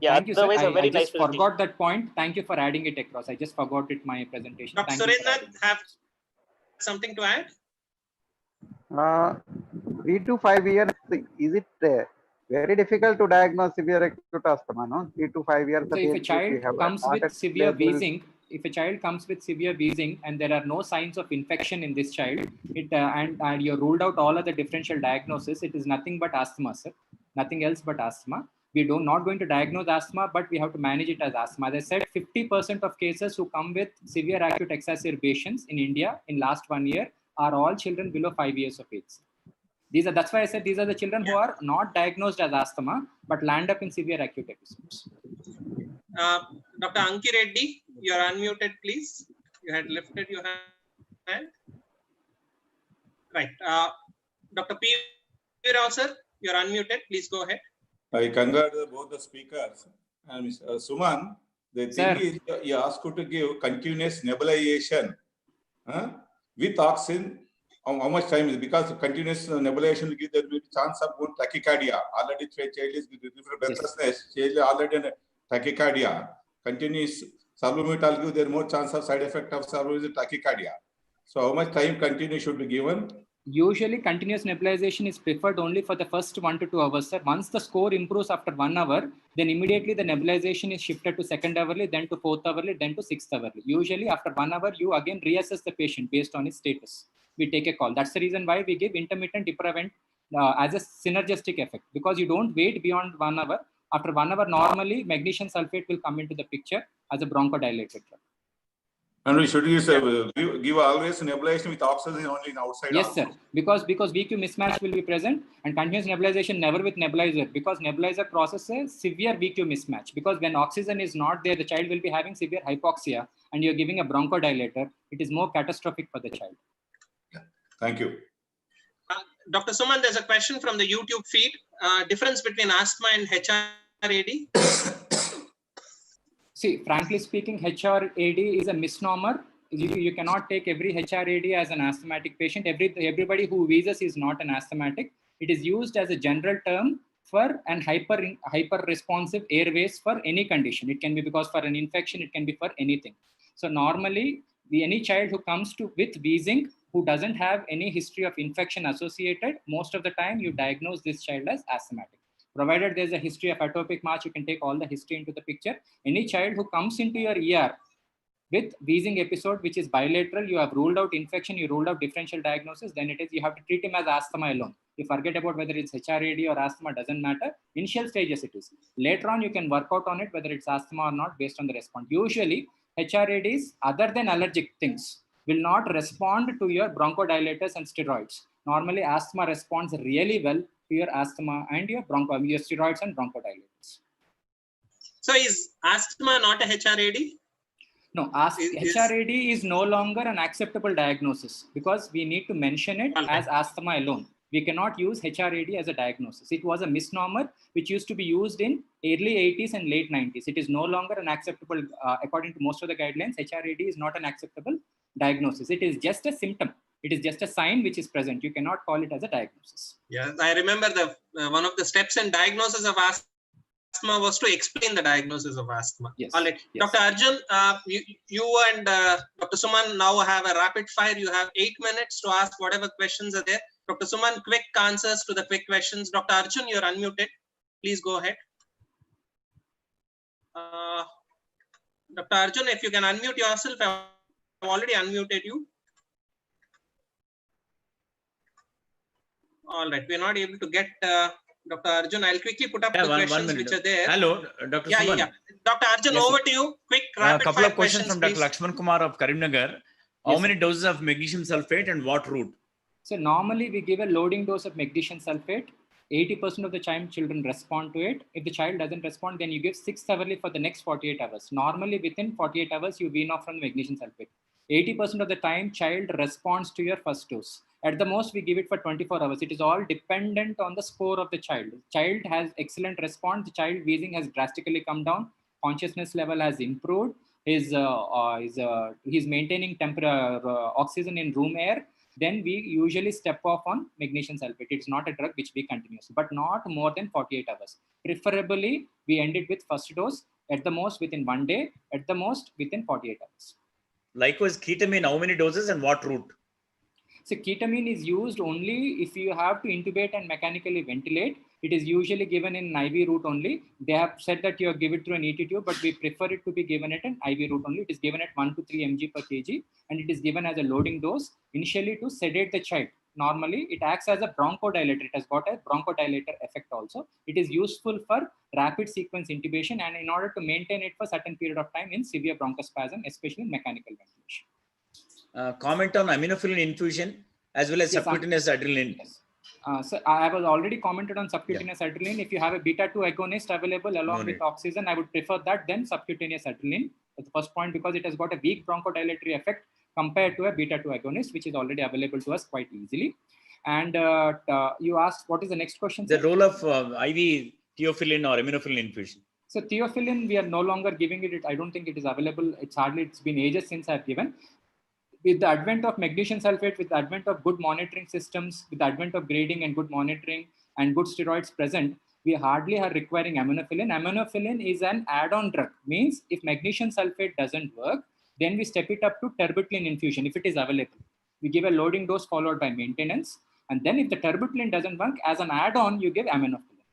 Yeah, Thank you, sir. otherwise a very I nice just forgot that point. Thank you for adding it across. I just forgot it my presentation. Dr. Thank you for Surendra, adding it. have something to add? 3 to 5 years, is it very difficult to diagnose severe acute asthma? No, 3 to 5 years. So if a child comes with severe wheezing, and there are no signs of infection in this child, and you ruled out all other differential diagnosis, it is nothing but asthma, sir. Nothing else but asthma. We do not going to diagnose asthma, but we have to manage it as asthma. As I said, 50% of cases who come with severe acute exacerbations in India in last 1 year are all children below 5 years of age. That's why I said these are the children who are not diagnosed as asthma, but land up in severe acute episodes. Dr. Anki Reddy, you are unmuted, please. You had lifted your hand. Right. Dr. P. Rao, sir, you are unmuted. Please go ahead. I congratulate both the speakers. And Mr. Suman, the thing is, you asked to give continuous nebulization with oxygen. How much time is it? Because continuous nebulization will give the chance of tachycardia. Already child is with breathlessness. Child already in tachycardia. Continuous salbutamol will give there more chance of side effect of salbutamol tachycardia. So how much time continuous should be given? Usually continuous nebulization is preferred only for the first 1 to 2 hours, sir. Once the score improves after 1 hour, then immediately the nebulization is shifted to 2nd hourly, then to 4th hourly, then to 6th hourly. Usually after 1 hour, you again reassess the patient based on his status. We take a call. That's the reason why we give intermittent dipravent as a synergistic effect, because you don't wait beyond 1 hour. After 1 hour, normally magnesium sulfate will come into the picture as a bronchodilator drug. And we should use give always nebulization with oxygen only in outside. Yes, sir. Because VQ mismatch will be present, and continuous nebulization never with nebulizer, because nebulizer causes a severe VQ mismatch. Because when oxygen is not there, the child will be having severe hypoxia, and you're giving a bronchodilator. It is more catastrophic for the child. Thank you. Dr. Suman, there's a question from the YouTube feed. Difference between asthma and HRAD? See, frankly speaking, HRAD is a misnomer you cannot take every HRAD as an asthmatic patient. Everybody who wheezes is not an asthmatic. It is used as a general term for an hyper responsive airways for any condition. It can be because for an infection, it can be for anything. So normally, any child who comes with wheezing who doesn't have any history of infection associated, most of the time you diagnose this child as asthmatic. Provided there's a history of atopic march, you can take all the history into the picture. Any child who comes into your ER with wheezing episode, which is bilateral, you have ruled out infection, you ruled out differential diagnosis, then it is, you have to treat him as asthma alone. You forget about whether it's HRAD or asthma, doesn't matter. Initial stages it is. Later on, you can work out on it, whether it's asthma or not based on the response. Usually, HRADs, other than allergic things, will not respond to your bronchodilators and steroids. Normally, asthma responds really well to your asthma and your steroids and bronchodilators. So is asthma not a HRAD? No, HRAD is no longer an acceptable diagnosis because we need to mention it as asthma alone. We cannot use HRAD as a diagnosis. It was a misnomer which used to be used in early 80s and late 90s. It is no longer an acceptable, according to most of the guidelines, HRAD is not an acceptable diagnosis. It is just a symptom. It is just a sign which is present. You cannot call it as a diagnosis. Yeah, I remember the one of the steps in diagnosis of asthma was to explain the diagnosis of asthma. Yes. All right. Yes. Dr. Arjun, you and Dr. Suman now have a rapid fire. You have 8 minutes to ask whatever questions are there. Dr. Suman, quick answers to the quick questions. Dr. Arjun, you're unmuted. Please go ahead. Dr. Arjun, if you can unmute yourself, I've already unmuted you. All right, we're not able to get Dr. Arjun. I'll quickly put up the questions which are there. Hello, Dr. Suman. Yeah. Dr. Arjun, Yes, over to you. Quick, rapid couple fire of questions from Dr. please. Lakshman Kumar of Karimnagar. How Yes, many doses of magnesium sulfate and what route? So normally we give a loading dose of magnesium sulfate. 80% of the time children respond to it. If the child doesn't respond, then you give 6 hourly for the next 48 hours. Normally within 48 hours, you wean off from the magnesium sulfate. 80% of the time child responds to your first dose. At the most, we give it for 24 hours. It is all dependent on the score of the child. Child has excellent response. The child wheezing has drastically come down. Consciousness level has improved. He's maintaining oxygen in room air. Then we usually step off on magnesium sulfate. It's not a drug which we continue, but not more than 48 hours. Preferably, we end it with first dose, at the most within 1 day, at the most within 48 hours. Likewise, ketamine, how many doses and what route? So ketamine is used only if you have to intubate and mechanically ventilate. It is usually given in IV route only. They have said that you give it through an ET tube, but we prefer it to be given at an IV route only. It is given at 1 to 3 mg per kg, and it is given as a loading dose initially to sedate the child. Normally, it acts as a bronchodilator. It has got a bronchodilator effect also. It is useful for rapid sequence intubation and in order to maintain it for a certain period of time in severe bronchospasm, especially in mechanical ventilation. Comment on aminophylline infusion as well as Yes, subcutaneous adrenaline. Yes. So I have already commented on subcutaneous adrenaline. If you have a beta-2 agonist available along with oxygen, I would prefer that than subcutaneous adrenaline. That's the first point because it has got a weak bronchodilatory effect compared to a beta-2 agonist, which is already available to us quite easily. And you asked, what is the next question? The role of IV theophylline or aminophylline infusion. So theophylline, we are no longer giving it. I don't think it is available. It's been ages since I've given. With the advent of magnesium sulfate, with the advent of good monitoring systems, with the advent of grading and good monitoring and good steroids present, we hardly are requiring aminophylline. Aminophylline is an add-on drug. Means if magnesium sulfate doesn't work, then we step it up to terbutaline infusion if it is available. We give a loading dose followed by maintenance. And then if the terbutaline doesn't work, as an add-on, you give aminophylline.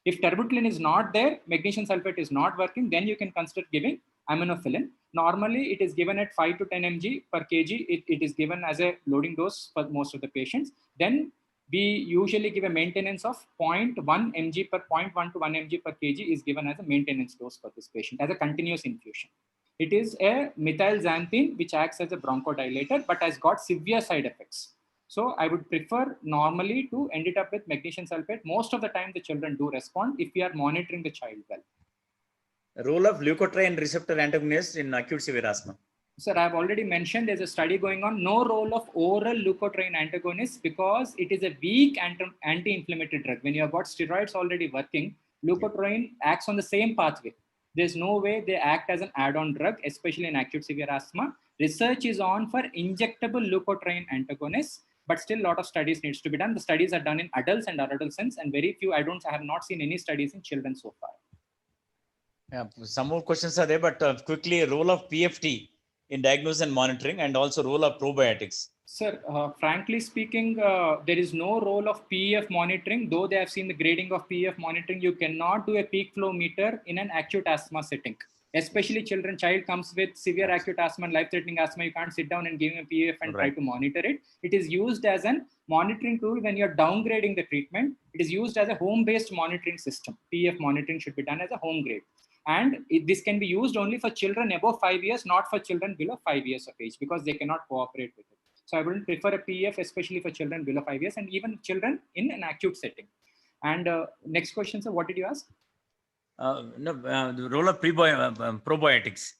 If terbutaline is not there, magnesium sulfate is not working, then you can consider giving aminophylline. Normally, it is given at 5 to 10 mg per kg. It is given as a loading dose for most of the patients. Then we usually give a maintenance of 0.1 to 1 mg per kg is given as a maintenance dose for this patient as a continuous infusion. It is a methylxanthine which acts as a bronchodilator but has got severe side effects. So I would prefer normally to end it up with magnesium sulfate. Most of the time the children do respond if we are monitoring the child well. Role of leukotriene receptor antagonist in acute severe asthma. Sir, I have already mentioned there's a study going on. No role of oral leukotriene antagonist because it is a weak anti-inflammatory drug. When you have got steroids already working, leukotriene acts on the same pathway. There's no way they act as an add-on drug, especially in acute severe asthma. Research is on for injectable leukotriene antagonists, but still a lot of studies needs to be done. The studies are done in adults and adolescents, and very few, I have not seen any studies in children so far. Yeah, some more questions are there, but quickly, role of PFT in diagnosis and monitoring, and also role of probiotics. Sir, frankly speaking, there is no role of PEF monitoring. Though they have seen the grading of PEF monitoring, you cannot do a peak flow meter in an acute asthma setting. Especially child comes with severe acute asthma and life-threatening asthma. You can't sit down and give him a PEF and try to monitor it. It is used as a monitoring tool when you're downgrading the treatment. It is used as a home-based monitoring system. PEF monitoring should be done as a home grade. And this can be used only for children above 5 years, not for children below 5 years of age, because they cannot cooperate with it. So I wouldn't prefer a PEF, especially for children below 5 years and even children in an acute setting. And next question, sir, what did you ask? The role of probiotics.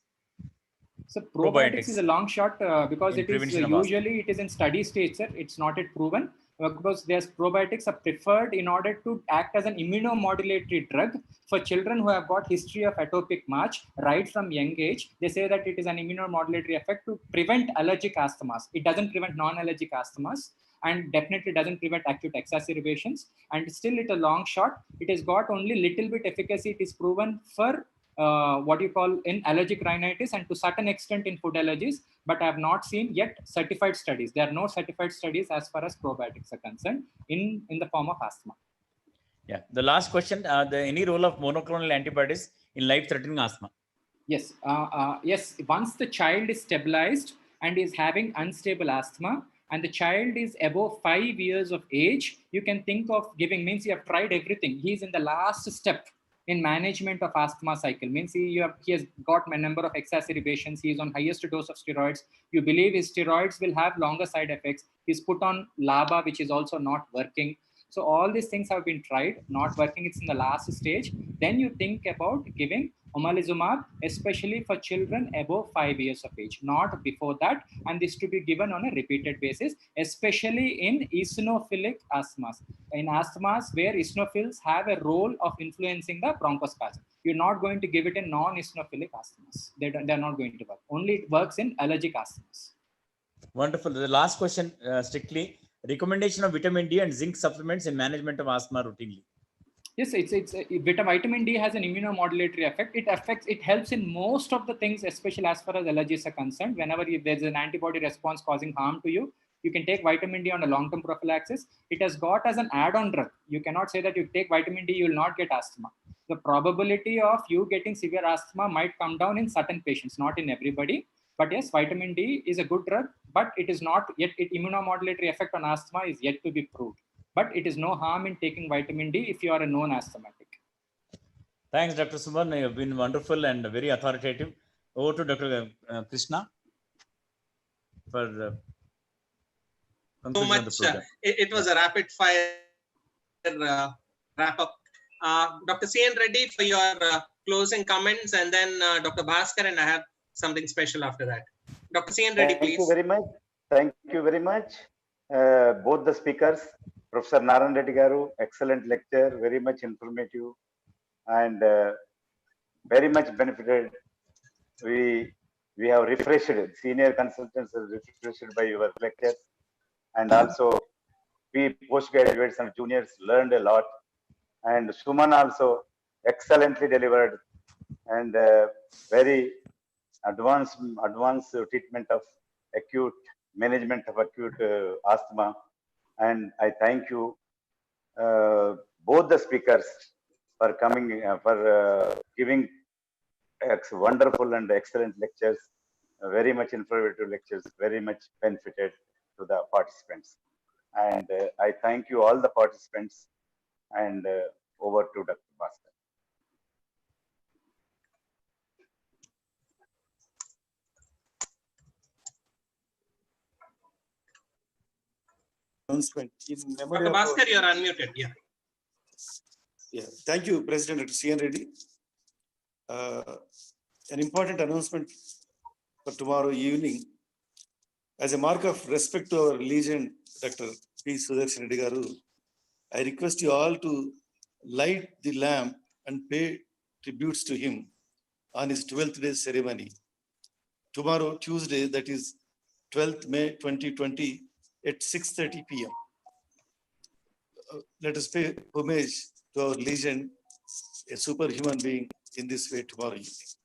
So probiotics is a long shot because it is usually it is in study stage, sir. It's not yet proven because there's probiotics are preferred in order to act as an immunomodulatory drug for children who have got history of atopic march right from young age. They say that it is an immunomodulatory effect to prevent allergic asthmas. It doesn't prevent non-allergic asthmas, and definitely doesn't prevent acute exacerbations. And still it's a long shot. It has got only little bit efficacy. It is proven for what you call in allergic rhinitis and to certain extent in food allergies, but I have not seen yet certified studies. There are no certified studies as far as probiotics are concerned in the form of asthma. Yeah. The last question, any role of monoclonal antibodies in life-threatening asthma? Yes. Yes. Once the child is stabilized and is having unstable asthma, and the child is above 5 years of age, you can think of giving, means you have tried everything. He's in the last step in management of asthma cycle, means he has got a number of exacerbations. He is on highest dose of steroids. You believe his steroids will have longer side effects. He's put on LABA, which is also not working. So all these things have been tried, not working. It's in the last stage. Then you think about giving omalizumab, especially for children above 5 years of age, not before that. And this to be given on a repeated basis, especially in eosinophilic asthmas. In asthmas where eosinophils have a role of influencing the bronchospasm. You're not going to give it in non-eosinophilic asthmas. They're not going to work. Only it works in allergic asthmas. Wonderful. The last question, strictly, recommendation of vitamin D and zinc supplements in management of asthma routinely. Yes, vitamin D has an immunomodulatory effect. It helps in most of the things, especially as far as allergies are concerned. Whenever there's an antibody response causing harm to you, you can take vitamin D on a long-term prophylaxis. It has got as an add-on drug. You cannot say that you take vitamin D, you will not get asthma. The probability of you getting severe asthma might come down in certain patients, not in everybody. But yes, vitamin D is a good drug, but it is not yet, immunomodulatory effect on asthma is yet to be proved. But it is no harm in taking vitamin D if you are a known asthmatic. Thanks, Dr. Suman. You have been wonderful and very authoritative. Over to Dr. Krishna for so much. It was a rapid fire wrap up. Dr. C.N. Reddy for your closing comments, and then Dr. Bhaskar, and I have something special after that. Dr. C.N. Reddy, please. Thank you very much. Thank you very much. Both the speakers, Professor Naran Reddy Garu, excellent lecture, very much informative and very much benefited. We have refreshed, senior consultants are refreshed by your lectures, and also we postgraduates and juniors learned a lot, and Suman also excellently delivered and very advanced treatment of acute management of acute asthma. And I thank you both the speakers for coming for giving wonderful and excellent lectures, very much informative lectures, very much benefited to the participants. And I thank you all the participants, and over to Dr. Bhaskar. Announcement in memory Dr. Bhaskar, you're unmuted. Yeah. Thank you, President Dr. C.N. Reddy. An important announcement for tomorrow evening. As a mark of respect to our legend, Dr. P. Sudarshan Reddy Garu, I request you all to light the lamp and pay tributes to him on his 12th day ceremony. tomorrow, Tuesday, that is 12th May 2020 at 6:30 p.m. Let us pay homage to our legend, a superhuman being, in this way tomorrow evening.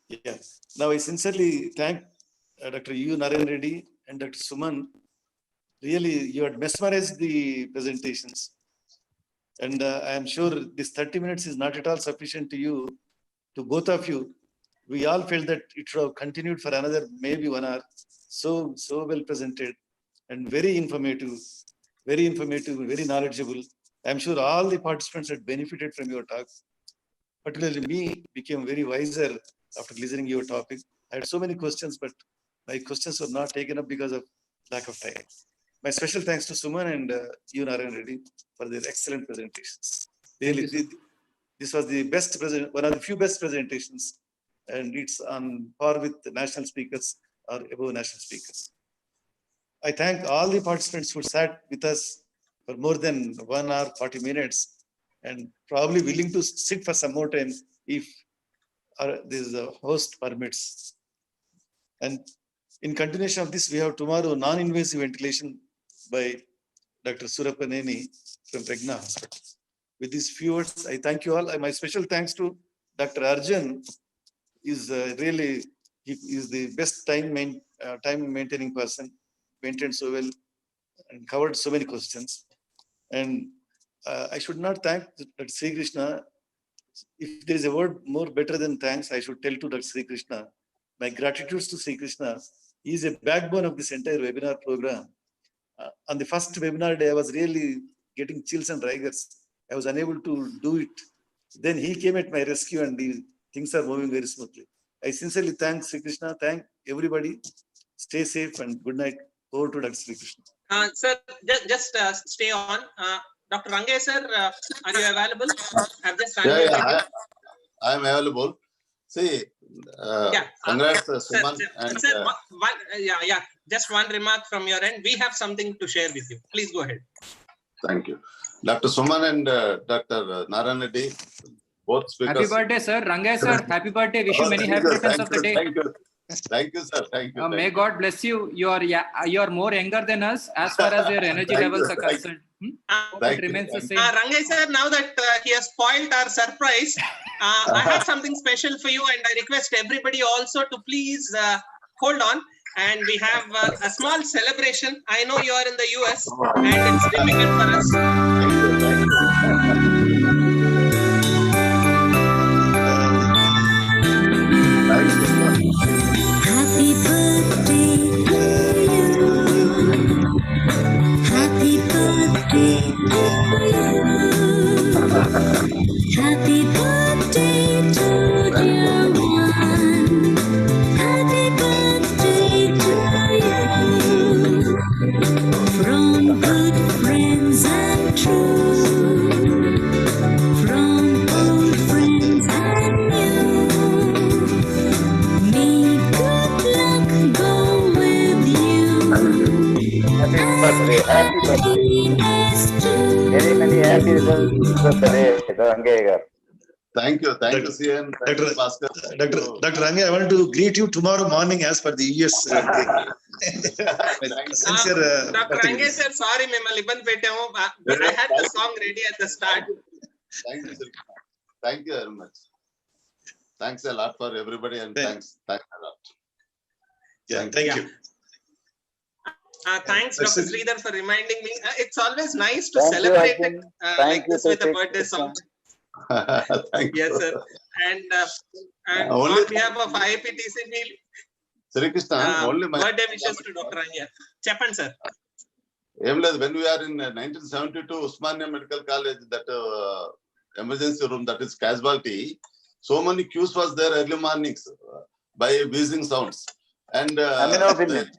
Yeah. Now I sincerely thank Dr. U. Narayan Reddy and Dr. Suman. Really, you had mesmerized the presentations. And I am sure this 30 minutes is not at all sufficient to you, to both of you. We all felt that it should have continued for another maybe 1 hour. So well presented and very informative, very knowledgeable. I'm sure all the participants had benefited from your talk. Particularly me became very wiser after listening to your topic. I had so many questions, but my questions were not taken up because of lack of time. My special thanks to Suman and U. Narayan Reddy for their excellent presentations. Really, this was the best one of the few best presentations, and it's on par with the national speakers or above national speakers. I thank all the participants who sat with us for more than 1 hour, 40 minutes, and probably willing to sit for some more time if this host permits. And in continuation of this, we have tomorrow non-invasive ventilation by Dr. Surappa Neni from Pregna Hospital. With these few words, I thank you all. My special thanks to Dr. Arjun. Is really, he is the best time maintaining person, maintained so well and covered so many questions. And I should not thank Dr. Sri Krishna. If there is a word more better than thanks, I should tell to Dr. Sri Krishna. My gratitude to Sri Krishna. He is a backbone of this entire webinar program. On the first webinar day, I was really getting chills and rigors. I was unable to do it. Then he came at my rescue and things are moving very smoothly. I sincerely thank Sri Krishna. Thank everybody. Stay safe and good night. Over to Dr. Sri Krishna. Sir, just stay on. Dr. Rangaya sir, are you available? I've just I am available. See, congrats, Suman. Sir, just one remark from your end. We have something to share with you. Please go ahead. Thank you. Dr. Suman and Dr. Narayan Reddy, both speakers. Happy birthday, sir. Rangaya sir, happy birthday. Wish you many happy returns of the day. Thank you. Thank you, sir. Thank you. May God bless you. You are more younger than us as far as your energy levels are concerned. It remains the same. Rangaya sir, now that he has spoiled our surprise, I have something special for you, and I request everybody also to please hold on. And we have a small celebration. I know you are in the US, and it's difficult for us. Happy birthday to you. Happy birthday to you. Happy birthday to dear one. Happy birthday to you. From good friends and true. From old friends and new. May good luck go with you. Happy birthday. Many happy returns of the day, Rangaya garu. Thank you, CN. Dr. Rangaya, I want to greet you tomorrow morning as per the US. Dr. Rangaya sir, sorry, I had the song ready at the start. Thank you, sir. Thank you very much. Thanks a lot for everybody, and thanks a lot. Thank you. Thanks, Dr. Sridhar, for reminding me. It's always nice to celebrate like this with a birthday song. Yes, sir. And on behalf of IPTC, Sri Krishna, only my birthday wishes to Dr. Rangaya. Chappan, sir. When we are in 1972 Usmania Medical College, that emergency room, that is casualty, so many queues was there early mornings by wheezing sounds. And Aminophilin.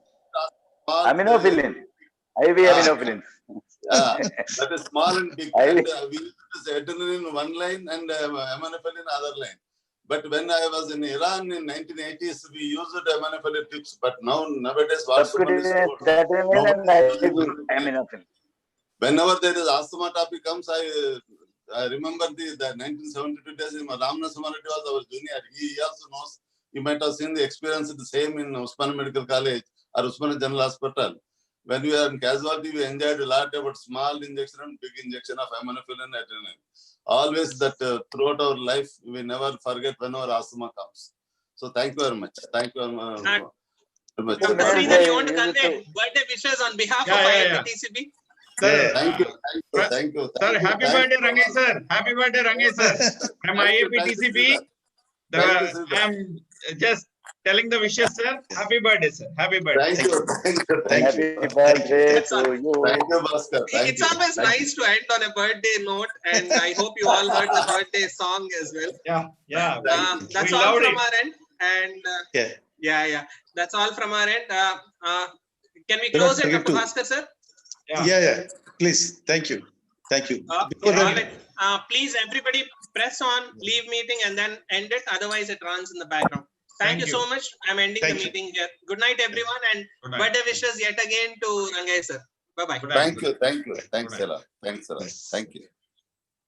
IV aminophilin. That is small and big. And we use adrenaline in one line and aminophilin in other line. But when I was in Iran in 1980s, we used aminophilin tips. But nowadays, whenever there is asthma topic comes, I remember the 1972 days. Ramna Suman was our junior. He also knows You might have seen the experience the same in Usmania Medical College or Usmania General Hospital. When we are in casualty, we enjoyed a lot about small injection and big injection of aminophylline and adrenaline. Always that throughout our life, we never forget when our asthma comes. So thank you very much. Thank you very much. Dr. Sridhar, you want to convey birthday wishes on behalf of IIPTCB? Sir, Thank you. Thank you. sir, happy birthday, Rangesh sir. Happy birthday, Rangesh sir. From IIPTCB, I'm just telling the wishes, sir. Happy birthday, sir. Happy birthday. Thank you. Thank you. Happy birthday to you. Thank you, Bhaskar. Thank It's you. always nice to end on a birthday note, and I hope you all heard the birthday song as well. Yeah. That's We all loved from it. our end. And yeah. That's all from our end. Can we close it, Dr. Bhaskar, sir? Yeah. Please. Thank you. All right. Please, everybody, press on leave meeting and then end it. Otherwise, it runs in the background. Thank you so much. I'm ending the meeting here. Good night, everyone, and birthday wishes yet again to Rangesh sir. Bye bye. Thank you. Thanks a lot. Thank you.